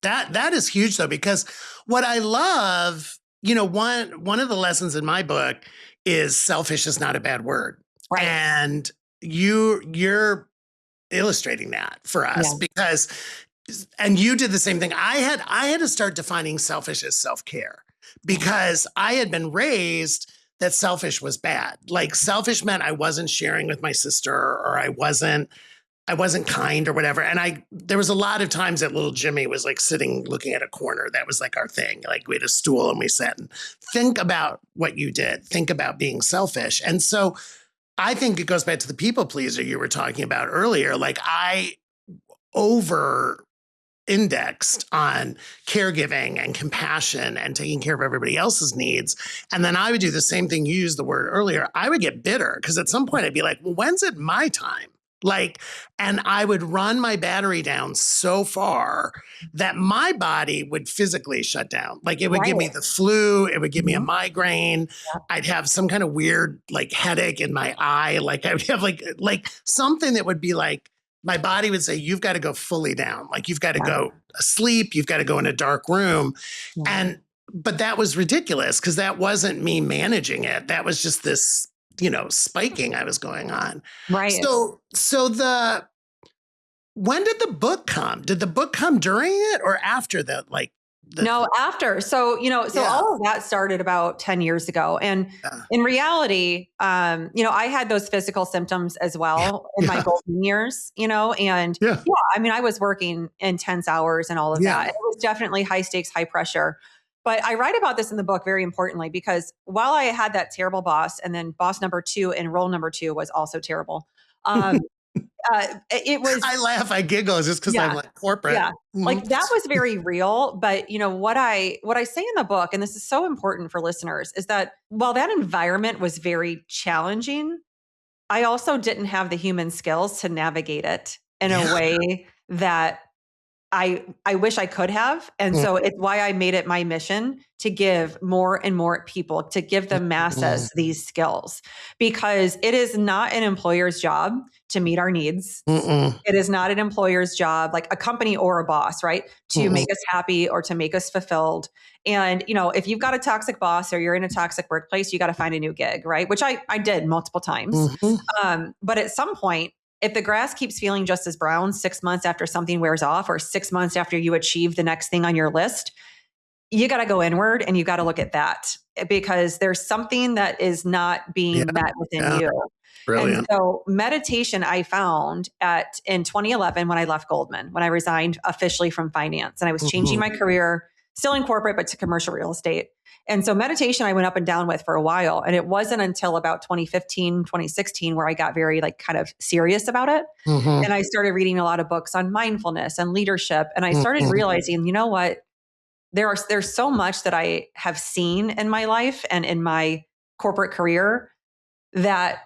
that is huge though, because what I love, one of the lessons in my book is selfish is not a bad word. Right. And you're illustrating that for us Yeah. because and you did the same thing. I had to start defining selfish as self-care Yeah. because I had been raised that selfish was bad. Like selfish meant I wasn't sharing with my sister or I wasn't kind or whatever. And there was a lot of times that little Jimmy was like sitting looking at a corner. That was like our thing. Like we had a stool and we sat and think about what you did. Think about being selfish. And so I think it goes back to the people pleaser you were talking about earlier. Like I over indexed on caregiving and compassion and taking care of everybody else's needs. And then I would do the same thing. You used the word earlier. I would get bitter because at some point I'd be like, well, when's it my time? Like, and I would run my battery down so far that my body would physically shut down. Like it would give me Right. the flu, it would give me a Mhm. migraine. Yep. I'd have some kind of weird like headache in my eye. Like I would have like something that would be like, my body would say, you've got to go fully down. Like you've got to Yeah. go asleep. You've got to go in a dark room. Yeah. But that was ridiculous because that wasn't me managing it. That was just this, spiking I was going on. Right. So when did the book come? Did the book come during it or after the, No, after. So, yeah, all of that started about 10 years ago. And yeah, in reality, I had those physical symptoms as well in my yeah, golden years, and yeah, yeah, I mean, I was working intense hours and all of that. yeah. It was definitely high stakes, high pressure. But I write about this in the book very importantly because while I had that terrible boss, and then boss number two and role number two was also terrible. Um, it was, I laugh, I giggle just because I'm yeah. like corporate. Yeah. Like Mhm. that was very real, but what I say in the book, and this is so important for listeners, is that while that environment was very challenging, I also didn't have the human skills to navigate it in a Yeah. way that I wish I could have. And so it's why I made it my mission to give more and more people, to give the Mm-mm. masses these skills, because it is not an employer's job to meet our needs. Mm-mm. It is not an employer's job, like a company or a boss, right? To Mm-mm. make us happy or to make us fulfilled. And, if you've got a toxic boss or you're in a toxic workplace, you got to find a new gig, right? Which I did multiple times. Mhm. But at some point, if the grass keeps feeling just as brown 6 months after something wears off, or 6 months after you achieve the next thing on your list, you got to go inward and you got to look at that, because there's something that is not Yeah, being met within yeah, you. And brilliant. so meditation I found in 2011 when I left Goldman, when I resigned officially from finance, and I was changing Mhm. my career, still in corporate, but to commercial real estate. And so meditation I went up and down with for a while. And it wasn't until about 2015, 2016 where I got very like kind of serious about it. Mhm. And I started reading a lot of books on mindfulness and leadership. And I started Mhm. realizing, you know what? There's so much that I have seen in my life and in my corporate career that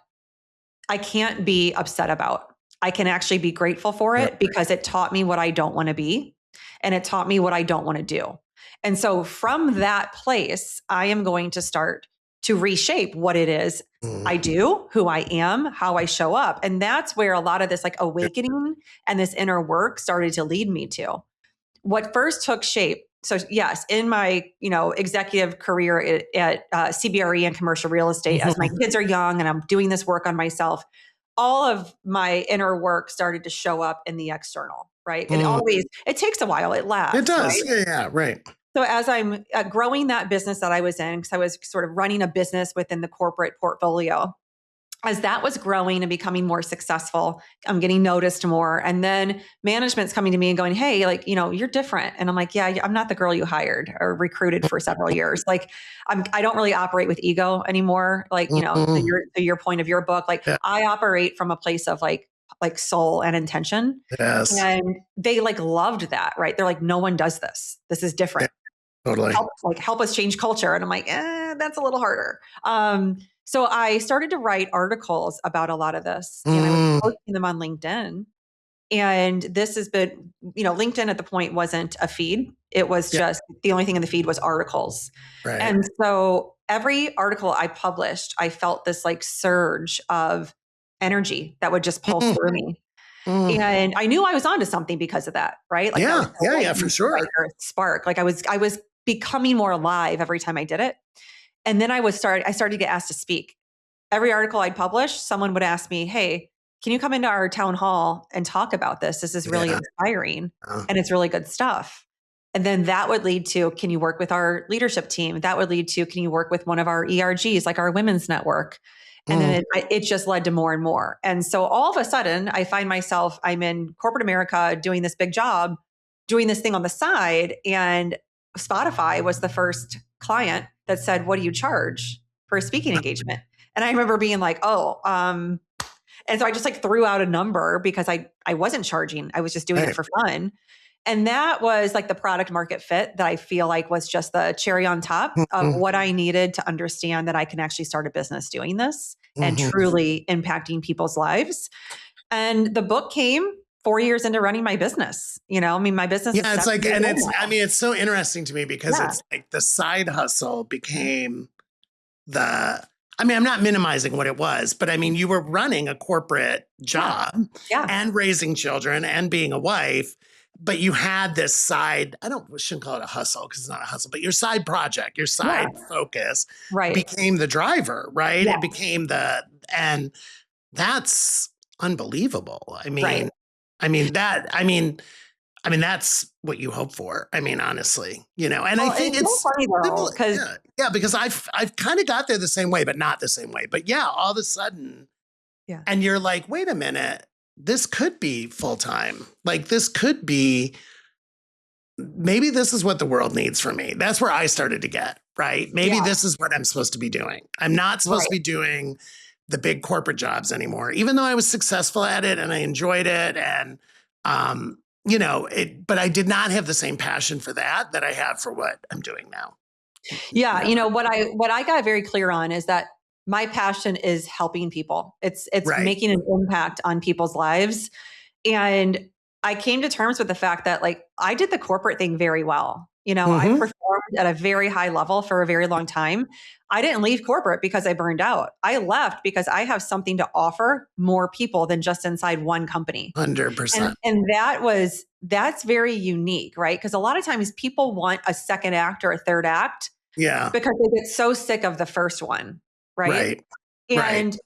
I can't be upset about. I can actually be grateful for Yeah. it because it taught me what I don't want to be, and it taught me what I don't want to do. And so from that place, I am going to start to reshape what it is I Mhm. do, who I am, how I show up. And that's where a lot of this like Yeah. awakening and this inner work started to lead me to. What first took shape. So yes, in my executive career at CBRE and commercial real estate, as my Mhm. kids are young and I'm doing this work on myself, all of my inner work started to show up in the external. Right? Mm. It takes a while. It It lasts. does. Right? Yeah, yeah, right. So as I'm growing that business that I was in, because I was sort of running a business within the corporate portfolio, as that was growing and becoming more successful, I'm getting noticed more. And then management's coming to me and going, hey, like, you're different. And I'm like, yeah, I'm not the girl you hired or recruited for several years. Like, I don't really operate with ego anymore. Like, Mm-mm. to your point of your book, like Yeah. I operate from a place of like soul and intention. Yes. And they like loved that, right? They're like, no one does this. This is Yeah, different. totally. Help us change culture. And I'm like, that's a little harder. So I started to write articles about a lot of this, and I was Mm, posting them on LinkedIn. And this has been, LinkedIn at the point wasn't a feed. It was yeah, just the only thing in the feed was articles. right. And so every article I published, I felt this like surge of energy that would just pulse Mm, through me. mm. And I knew I was onto something because of that, right? Like that was Yeah, the yeah, yeah, for lightning strike sure. or spark. Like I was becoming more alive every time I did it. And then I started to get asked to speak. Every article I'd publish, someone would ask me, "Hey, can you come into our town hall and talk about this? This is really Yeah. inspiring uh, and it's really good stuff." And then that would lead to, can you work with our leadership team? That would lead to, can you work with one of our ERGs, like our women's network? And mm, then it just led to more and more. And so all of a sudden, I find myself, I'm in corporate America doing this big job, doing this thing on the side. And Spotify was the first client that said, "What do you charge for a speaking engagement?" And I remember being like, "Oh," and so I just like threw out a number because I wasn't charging. I was just doing it right. for fun. And that was like the product market fit that I feel like was just the cherry on top of Mm, what I needed to understand that I can actually start a business doing this and mhm. truly impacting people's lives. And the book came 4 years into running my business. I mean, my business is Yeah, it's 7 like, years and old I now. mean, it's so interesting to me because Yeah. it's like the side hustle became the, I mean, I'm not minimizing what it was, but I mean, you were running a corporate Yeah. job Yeah. and raising children and being a wife, but you had this side, shouldn't call it a hustle because it's not a hustle, but your side project, your Yeah. side focus Right. became the driver, right? Yeah. It became and that's unbelievable. Right. I mean, that's what you hope for. I mean, honestly, and I Well, think it's so it's funny though, similar. because Yeah. Yeah. Because I've kind of got there the same way, but not the same way. But yeah, all of a sudden, yeah. and you're like, wait a minute, this could be full time. Like, this could be, maybe this is what the world needs from me. That's where I started to get, right? Maybe Yeah. this is what I'm supposed to be doing. I'm not supposed to Right. be doing the big corporate jobs anymore, even though I was successful at it and I enjoyed it. And, but I did not have the same passion for that I have for what I'm doing now. Yeah, Never. what I got very clear on is that my passion is helping people. It's Right. making an impact on people's lives. And I came to terms with the fact that like I did the corporate thing very well. I Mm-hmm. performed at a very high level for a very long time. I didn't leave corporate because I burned out. I left because I have something to offer more people than just inside one company. And 100%. that's very unique, right? Because a lot of times people want a second act or a third act Yeah. because they get so sick of the first one, right? Right. Right. And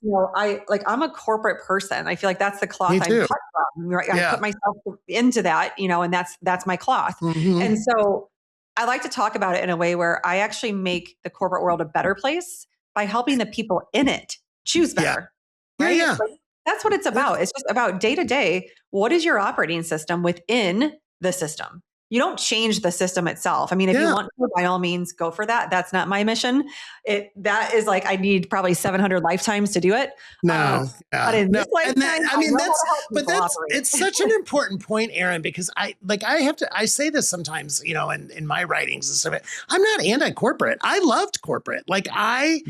I'm a corporate person. I feel like that's the cloth Me I'm too. cut from, right? I Yeah. put myself into that, and that's my cloth. Mm-hmm. And so I like to talk about it in a way where I actually make the corporate world a better place by helping the people in it choose Yeah. better, Yeah. right? Yeah. Like, that's what it's Yeah. about. It's just about day to day. What is your operating system within the system? You don't change the system itself. I mean, if you Yeah. want to, by all means, go for that. That's not my mission. That is like I need probably 700 lifetimes to do it. Um, No, but yeah, in no, this and that, lifetime, I I mean, know how to help but people it's operate. such an important point, Erin, because I say this sometimes, in my writings and stuff. I'm not anti-corporate. I loved corporate. Like I,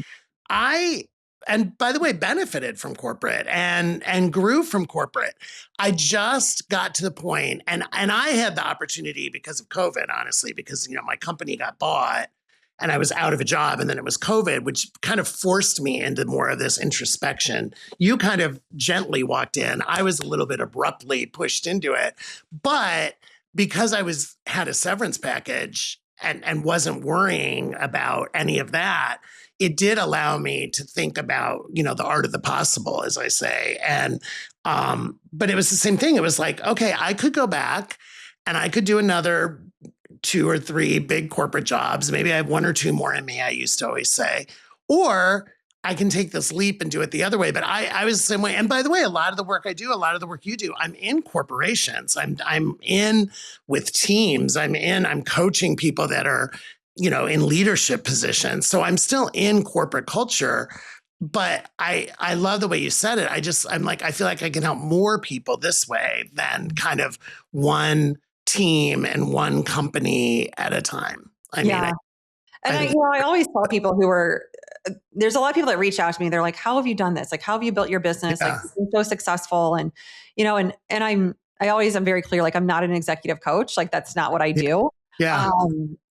and by the way, benefited from corporate and grew from corporate. I just got to the point, and I had the opportunity because of COVID, honestly, because my company got bought and I was out of a job, and then it was COVID, which kind of forced me into more of this introspection. You kind of gently walked in. I was a little bit abruptly pushed into it, but because I had a severance package and wasn't worrying about any of that, it did allow me to think about, the art of the possible, as I say. And, but it was the same thing. It was like, okay, I could go back and I could do another 2 or 3 big corporate jobs. Maybe I have 1 or 2 more in me, I used to always say. Or I can take this leap and do it the other way. But I was the same way. And by the way, a lot of the work I do, a lot of the work you do, I'm in corporations. I'm in with teams. I'm coaching people that are, in leadership positions. So I'm still in corporate culture. But I love the way you said it. I'm like, I feel like I can help more people this way than kind of one team and one company at a time. I mean, Yeah. And I think, I always tell people there's a lot of people that reach out to me. They're like, how have you done this? Like, how have you built your business? Like, yeah, you've been so successful. And, I always am very clear, like, I'm not an executive coach. Like, that's not what I yeah, do. yeah.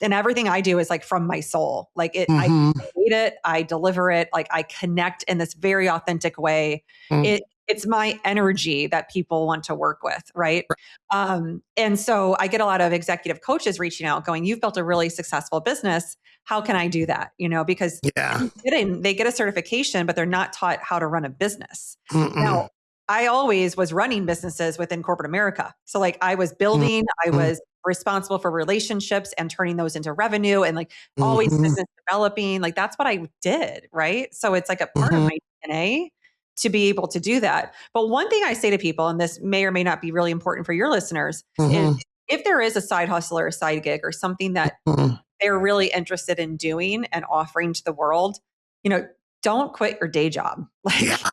And everything I do is like from my soul. Like I Mm-hmm. create it, I deliver it, like I connect in this very authentic way. Mm-hmm. It's my energy that people want to work with, right? And so I get a lot of executive coaches reaching out, going, "You've built a really successful business. How can I do that?" Because Yeah. they get a certification, but they're not taught how to run a business. Mm-mm. Now, I always was running businesses within corporate America. So like I was building, I Mm-hmm. was responsible for relationships and turning those into revenue and like always Mm-hmm. business developing. Like that's what I did. Right. So it's like a part of Mm-hmm. my DNA to be able to do that. But one thing I say to people, and this may or may not be really important for your listeners, is Mm-hmm. if there is a side hustle or a side gig or something that Mm-hmm. they're really interested in doing and offering to the world, you know, don't quit your day job. Yeah. Like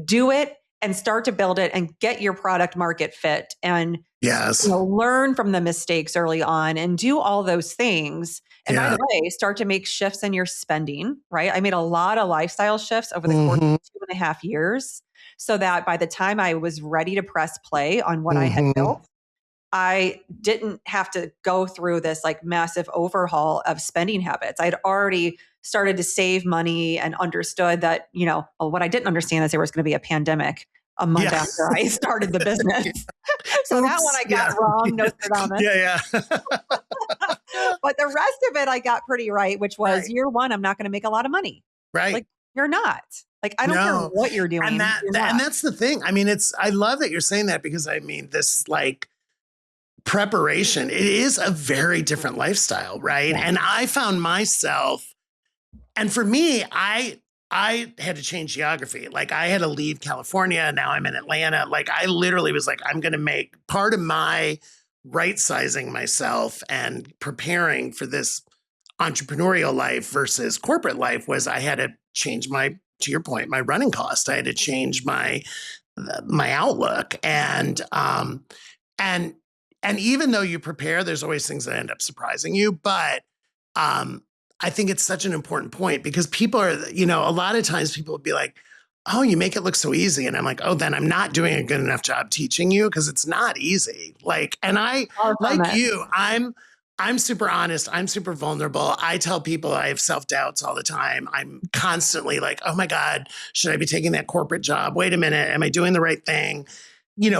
do it and start to build it and get your product market fit and Yes. learn from the mistakes early on and do all those things. And by Yeah. the way, start to make shifts in your spending, right? I made a lot of lifestyle shifts over the course Mm-hmm. of 2.5 years so that by the time I was ready to press play on what I had Mm-hmm. built, I didn't have to go through this like massive overhaul of spending habits. I'd already started to save money and understood that, what I didn't understand is there was going to be a pandemic a month Yeah. after I started the business. So that one Oops. I got Yeah. wrong, Nostradamus. Yeah. Yeah. But the rest of it I got pretty right, which was Right. year one, I'm not going to make a lot of money. Right. Like you're not. Like I don't care No. what you're And doing, you're and not. that's the thing. I mean, I love that you're saying that because this like preparation, it is a very different lifestyle, right? Yeah. And I found myself, and for me, I had to change geography. Like I had to leave California. Now I'm in Atlanta. Like I literally was like, I'm going to make part of my right sizing myself and preparing for this entrepreneurial life versus corporate life was I had to change to your point, my running cost. I had to change my outlook. And and even though you prepare, there's always things that end up surprising you. But I think it's such an important point because people are, a lot of times people will be like, oh, you make it look so easy. And I'm like, oh, then I'm not doing a good enough job teaching you because it's not easy. Like, and I, Far from like it. you, I'm super honest. I'm super vulnerable. I tell people I have self-doubts all the time. I'm constantly like, oh my God, should I be taking that corporate job? Wait a minute. Am I doing the right thing?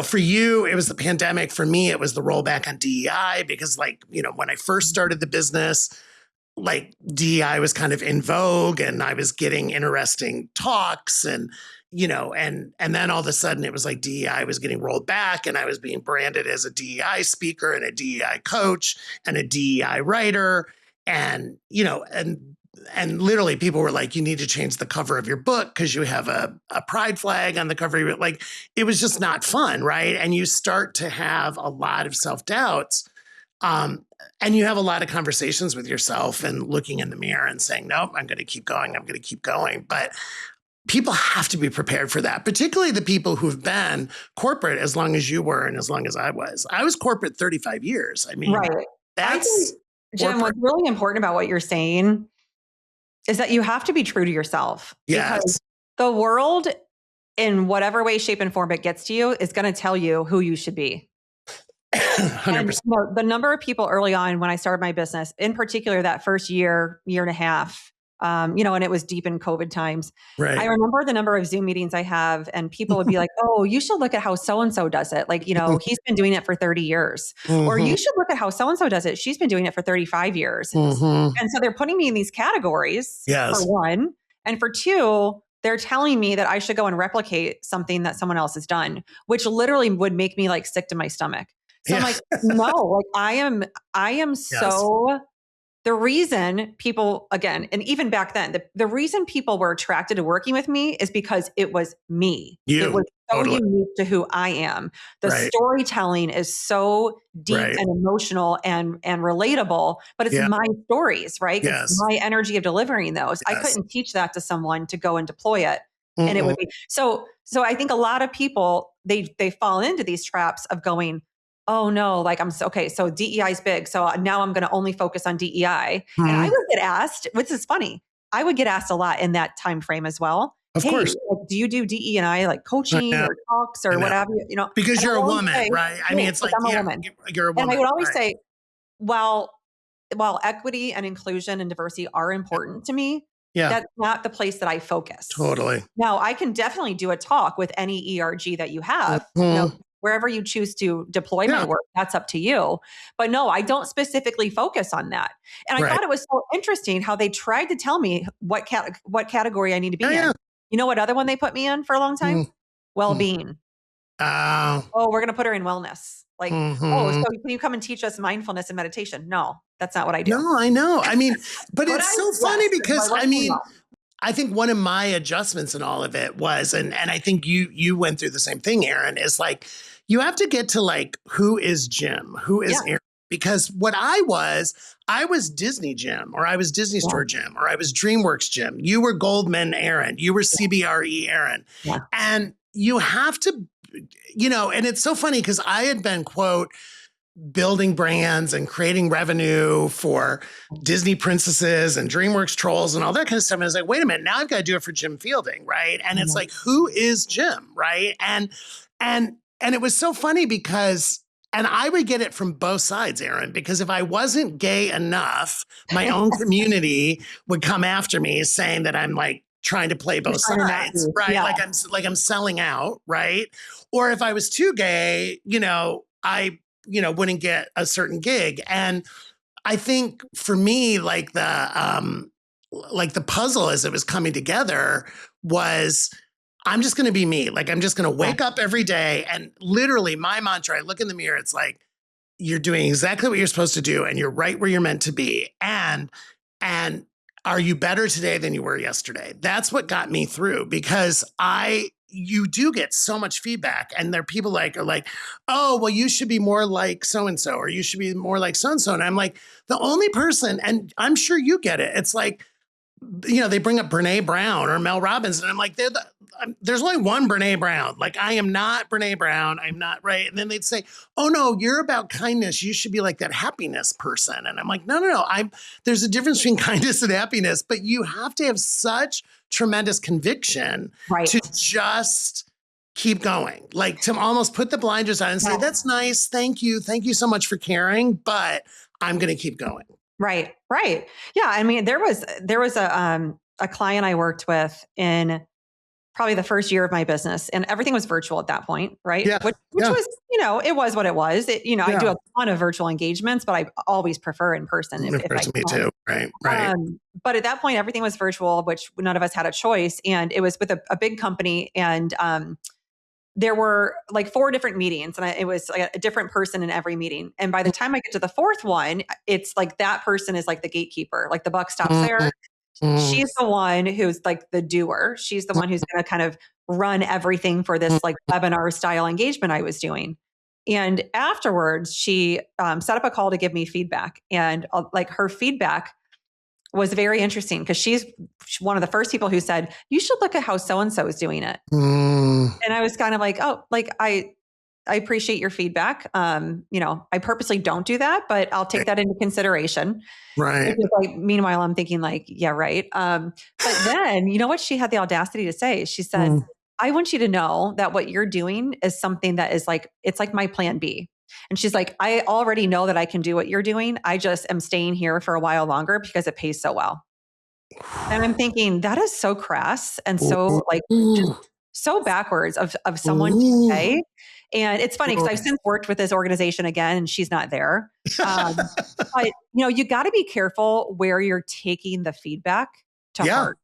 For you, it was the pandemic. For me, it was the rollback on DEI because when I first started the business, like DEI was kind of in vogue and I was getting interesting talks and then all of a sudden it was like DEI was getting rolled back and I was being branded as a DEI speaker and a DEI coach and a DEI writer and literally people were like, you need to change the cover of your book because you have a pride flag on the cover of your, like, it was just not fun, right? And you start to have a lot of self-doubts. And you have a lot of conversations with yourself and looking in the mirror and saying, nope, I'm going to keep going. I'm going to keep going. But people have to be prepared for that, particularly the people who've been corporate as long as you were and as long as I was. I was corporate 35 years. I mean, Right. I think, that's Jim, corporate. what's really important about what you're saying is that you have to be true to yourself because Yes. the world, in whatever way, shape, and form it gets to you, is going to tell you who you should be. And 100%. the number of people early on when I started my business, in particular that first year and a half, and it was deep in COVID times. I Right. remember the number of Zoom meetings I have, and people would be like, "Oh, you should look at how so and so does it. Like, he's been doing it for 30 years, or Mm-hmm. you should look at how so and so does it. She's been doing it for 35 years." Mm-hmm. And so they're putting me in these categories for Yes. one, and for two, they're telling me that I should go and replicate something that someone else has done, which literally would make me like sick to my stomach. So I'm Yeah. like, no, like I am Yes. so the reason people, again, and even back then, the reason people were attracted to working with me is because it was me. It was so Totally. unique to who I am. The Right. storytelling is so deep Right. and emotional and relatable, but it's Yeah. my stories, right? It's Yes. my energy of delivering those. I Yes. couldn't teach that to someone to go and deploy it. And it Mm-mm. would be so I think a lot of people they fall into these traps of going, oh no, like okay, so DEI is big. So now I'm going to only focus on DEI. And I Mhm. would get asked, which is funny, I would get asked a lot in that time frame as well. Of Hey, course. like, do you do DEI like I coaching know. or talks I or know. whatever, Because And I you're would a always woman, say, right? I mean, yeah, it's because like, I'm a yeah, woman. you're a And I woman, would always right? say, while equity and inclusion and diversity are important to me, Yeah, that's not the place that I focus. totally. Now, I can definitely do a talk with any ERG that you have, Mhm. wherever you choose to deploy my Yeah, work, that's up to you. But no, I don't specifically focus on that. And I right. thought it was so interesting how they tried to tell me what category I need to Yeah, be yeah. in. You know what other one they put me in for a long time? Mhm. Well-being. Oh. Oh, we're going to put her in wellness. Like, oh, so Mhm. can you come and teach us mindfulness and meditation? No, that's not what I do. No, I know. I mean, but Could it's I? so Yes. funny By because I working mean, well. I think one of my adjustments in all of it was, and I think you went through the same thing, Erin, is like you have to get to like who is Jim, who is Yeah. Erin, because what I was Disney Jim, or I was Disney Yeah. Store Jim, or I was DreamWorks Jim. You were Goldman Erin, you were CBRE Erin, Yeah. and you have to, and it's so funny because I had been quote building brands and creating revenue for Disney princesses and DreamWorks trolls and all that kind of stuff. And I was like, wait a minute, now I've got to do it for Jim Fielding, right? And it's like, who is Jim, right? And it was so funny because, and I would get it from both sides, Erin, because if I wasn't gay enough, my own community would come after me saying that I'm like trying to play both Trying to not sides, be. right? Yeah. Like I'm selling out, right? Or if I was too gay, I wouldn't get a certain gig. And I think for me, like the puzzle as it was coming together was I'm just going to be me. Like I'm just going to Yeah. wake up every day and literally my mantra, I look in the mirror, it's like, you're doing exactly what you're supposed to do and you're right where you're meant to be. And are you better today than you were yesterday? That's what got me through because you do get so much feedback and there are people are like, oh, well, you should be more like so-and-so, or you should be more like so-and-so. And I'm like, the only person, and I'm sure you get it. It's like, they bring up Brene Brown or Mel Robbins, and I'm like, there's only one Brene Brown. Like, I am not Brene Brown. I'm not right. And then they'd say, oh no, you're about kindness. You should be like that happiness person. And I'm like, no. There's a difference between kindness and happiness, but you have to have such tremendous conviction Right. to just keep going, like to almost put the blinders on and say, that's nice. Thank you. Thank you so much for caring, but I'm going to keep going. Right. Right. Yeah. I mean, there was a client I worked with in probably the first year of my business, and everything was virtual at that point. Right. Yeah. Which Yeah. was, it was what it was. I do Yeah. a ton of virtual engagements, but I always prefer in person if I Me can. too. Right. But at that point, everything was virtual, which none of us had a choice. And it was with a big company. And, there were like 4 different meetings and it was like a different person in every meeting. And by the time I get to the 4th one, it's like that person is like the gatekeeper, like the buck stops there. She's the one who's like the doer. She's the one who's going to kind of run everything for this like webinar style engagement I was doing. And afterwards, she set up a call to give me feedback. And like her feedback was very interesting because she's one of the first people who said, you should look at how so-and-so is doing it. And I was kind of like, oh, like I appreciate your feedback. I purposely don't do that, but I'll take that into consideration. Right. Like, meanwhile, I'm thinking like, yeah, right. But then, you know what she had the audacity to say? She said, I want you to know that what you're doing is something that is like, it's like my plan B. And she's like, I already know that I can do what you're doing. I just am staying here for a while longer because it pays so well. And I'm thinking that is so crass and so like just so backwards of someone to say. And it's funny because I've since worked with this organization again and she's not there. But you got to be careful where you're taking the feedback to heart.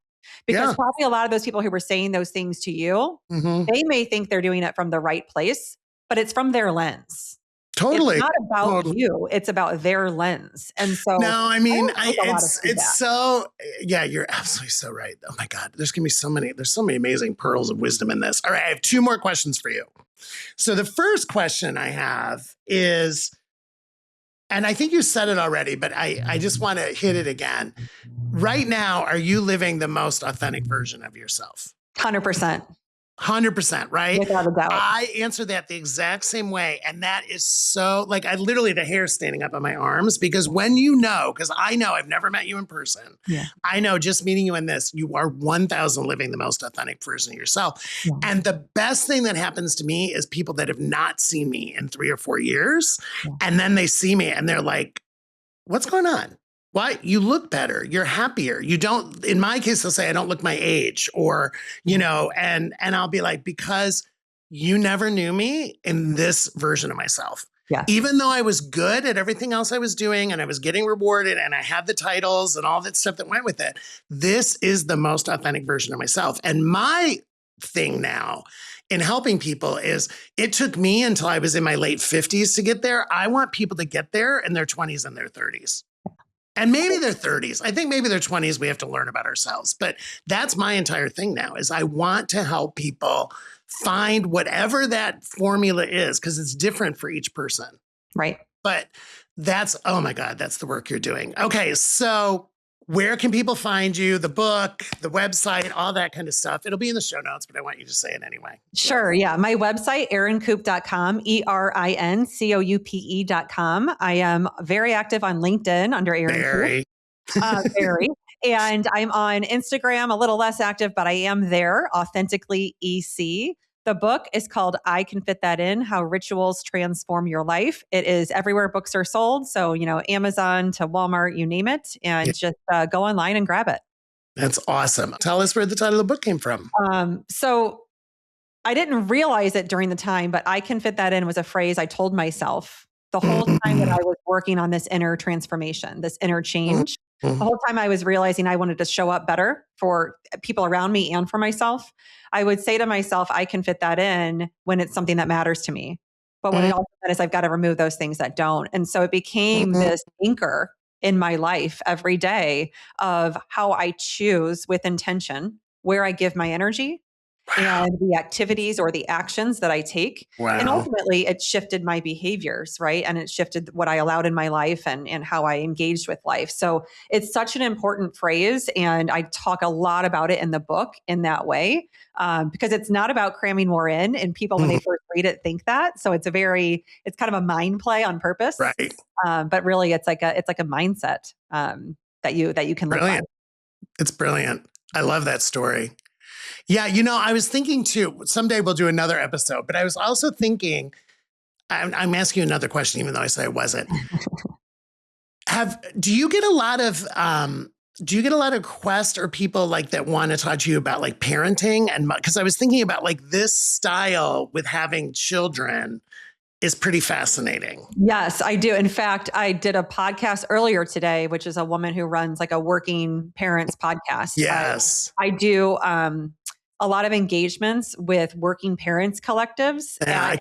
Because probably a lot of those people who were saying those things to you, they may think they're doing it from the right place, but it's from their lens. It's Totally. not about Totally. you. It's about their lens. And so No, I mean, I take a lot of it's feedback. so, yeah, you're absolutely so right. Oh my God, there's so many amazing pearls of wisdom in this. All right, I have two more questions for you. So the first question I have is, and I think you said it already, but I just want to hit it again. Right now, are you living the most authentic version of yourself? 100%. 100%, right? Without a doubt. I answer that the exact same way. And that is so, like, I literally, the hair standing up on my arms, because when you know, because I know I've never met you in person. Yeah. I know just meeting you in this, you are 1,000 living the most authentic version of yourself. Yeah. And the best thing that happens to me is people that have not seen me in 3 or 4 years. Yeah. And then they see me and they're like, what's going on? Why? You look better. You're happier. You don't, in my case, they'll say, I don't look my age, or, you know, and I'll be like, because you never knew me in this version of myself. Yeah. Even though I was good at everything else I was doing and I was getting rewarded and I had the titles and all that stuff that went with it, this is the most authentic version of myself. And my thing now in helping people is it took me until I was in my late 50s to get there. I want people to get there in their 20s and their 30s. And maybe their 30s. I think maybe their 20s, we have to learn about ourselves. But that's my entire thing now is I want to help people find whatever that formula is, because it's different for each person. Right. But that's, oh my God, that's the work you're doing. Okay, so where can people find you? The book, the website, all that kind of stuff. It'll be in the show notes, but I want you to say it anyway. Sure. Yeah. My website, erincoupe.com, erincoupe.com. I am very active on LinkedIn under Erin Coupe. Very. And I'm on Instagram, a little less active, but I am there, Authentically EC. The book is called I Can Fit That In, How Rituals Transform Your Life. It is everywhere books are sold. So, you know, Amazon to Walmart, you name it, and just go online and grab it. That's awesome. Tell us where the title of the book came from. So I didn't realize it during the time, but I Can Fit That In was a phrase I told myself the whole time that I was working on this inner transformation, this inner change. The whole time I was realizing I wanted to show up better for people around me and for myself. I would say to myself, I can fit that in when it's something that matters to me. But what it also meant is I've got to remove those things that don't. And so it became this anchor in my life every day of how I choose with intention where I give my energy and the activities or the actions that I take. Wow. And ultimately it shifted my behaviors, right? And it shifted what I allowed in my life and how I engaged with life. So it's such an important phrase. And I talk a lot about it in the book in that way, because it's not about cramming more in, and people, when they first read it, think that. So it's it's kind of a mind play on purpose. Right. But really it's like a mindset, that you can live by. It's brilliant. I love that story. Yeah, you know, I was thinking too, someday we'll do another episode, but I was also thinking, I'm asking you another question, even though I said I wasn't. Do you get a lot of requests or people like that want to talk to you about like parenting? And because I was thinking about like this style with having children is pretty fascinating. Yes, I do. In fact, I did a podcast earlier today, which is a woman who runs like a working parents podcast. Yes. I do a lot of engagements with working parents collectives at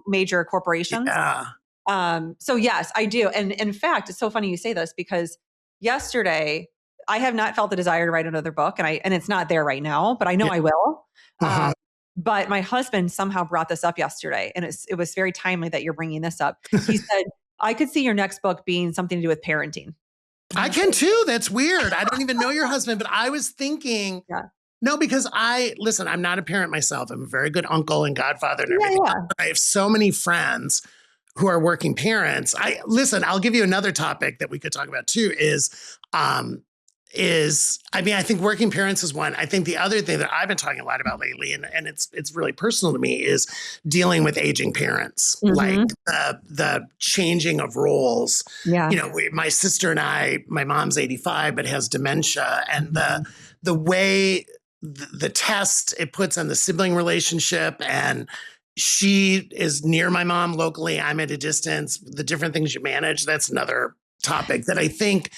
major corporations. Yeah. So yes, I do. And in fact, it's so funny you say this, because yesterday I have not felt the desire to write another book, and it's not there right now, but I know I will. But my husband somehow brought this up yesterday, and it was very timely that you're bringing this up. He said, I could see your next book being something to do with parenting. I can too. That's weird. I don't even know your husband, but I was thinking, no, because I'm not a parent myself. I'm a very good uncle and godfather and everything. Yeah. I have so many friends who are working parents. I'll give you another topic that we could talk about too I think working parents is one. I think the other thing that I've been talking a lot about lately, and it's really personal to me, is dealing with aging parents, like the changing of roles. Yeah. You know, my sister and my mom's 85, but has dementia, and the way the test it puts on the sibling relationship, and she is near my mom locally, I'm at a distance, the different things you manage, that's another topic that I think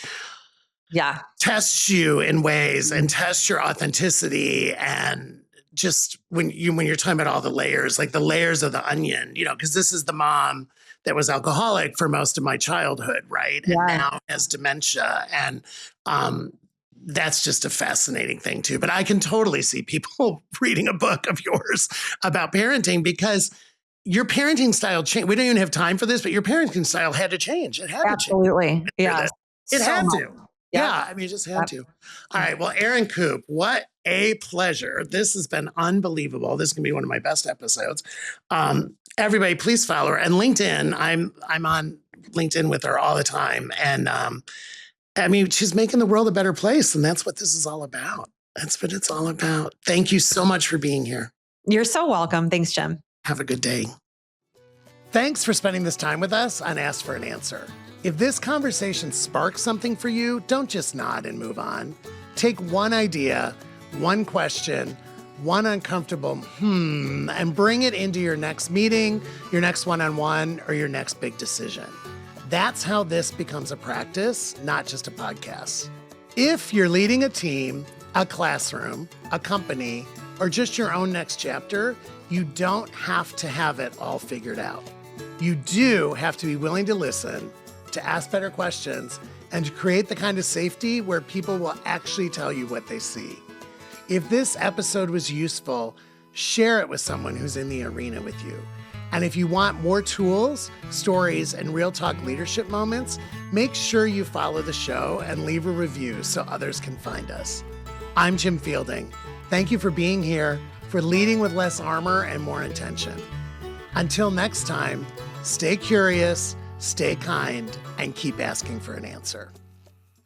tests you in ways and tests your authenticity. And just when you're talking about all the layers, like the layers of the onion, you know, because this is the mom that was alcoholic for most of my childhood, right? And Yeah. now has dementia. And that's just a fascinating thing too. But I can totally see people reading a book of yours about parenting because your parenting style changed. We don't even have time for this, but your parenting style had to change. It had to change. Absolutely. Yeah. It So had much. to. Yep. Yeah, I mean, it just had Yep. to. All right. Well, Erin Coupe, what a pleasure. This has been unbelievable. This is going to be one of my best episodes. Everybody, please follow her. And LinkedIn, I'm on LinkedIn with her all the time. And I mean, she's making the world a better place. And that's what this is all about. That's what it's all about. Thank you so much for being here. You're so welcome. Thanks, Jim. Have a good day. Thanks for spending this time with us on Ask for an Answer. If this conversation sparks something for you, don't just nod and move on. Take one idea, one question, one uncomfortable and bring it into your next meeting, your next one-on-one, or your next big decision. That's how this becomes a practice, not just a podcast. If you're leading a team, a classroom, a company, or just your own next chapter, you don't have to have it all figured out. You do have to be willing to listen, to ask better questions, and to create the kind of safety where people will actually tell you what they see. If this episode was useful, share it with someone who's in the arena with you. And if you want more tools, stories, and real talk leadership moments, make sure you follow the show and leave a review so others can find us. I'm Jim Fielding. Thank you for being here, for leading with less armor and more intention. Until next time, stay curious, stay kind, and keep asking for an answer.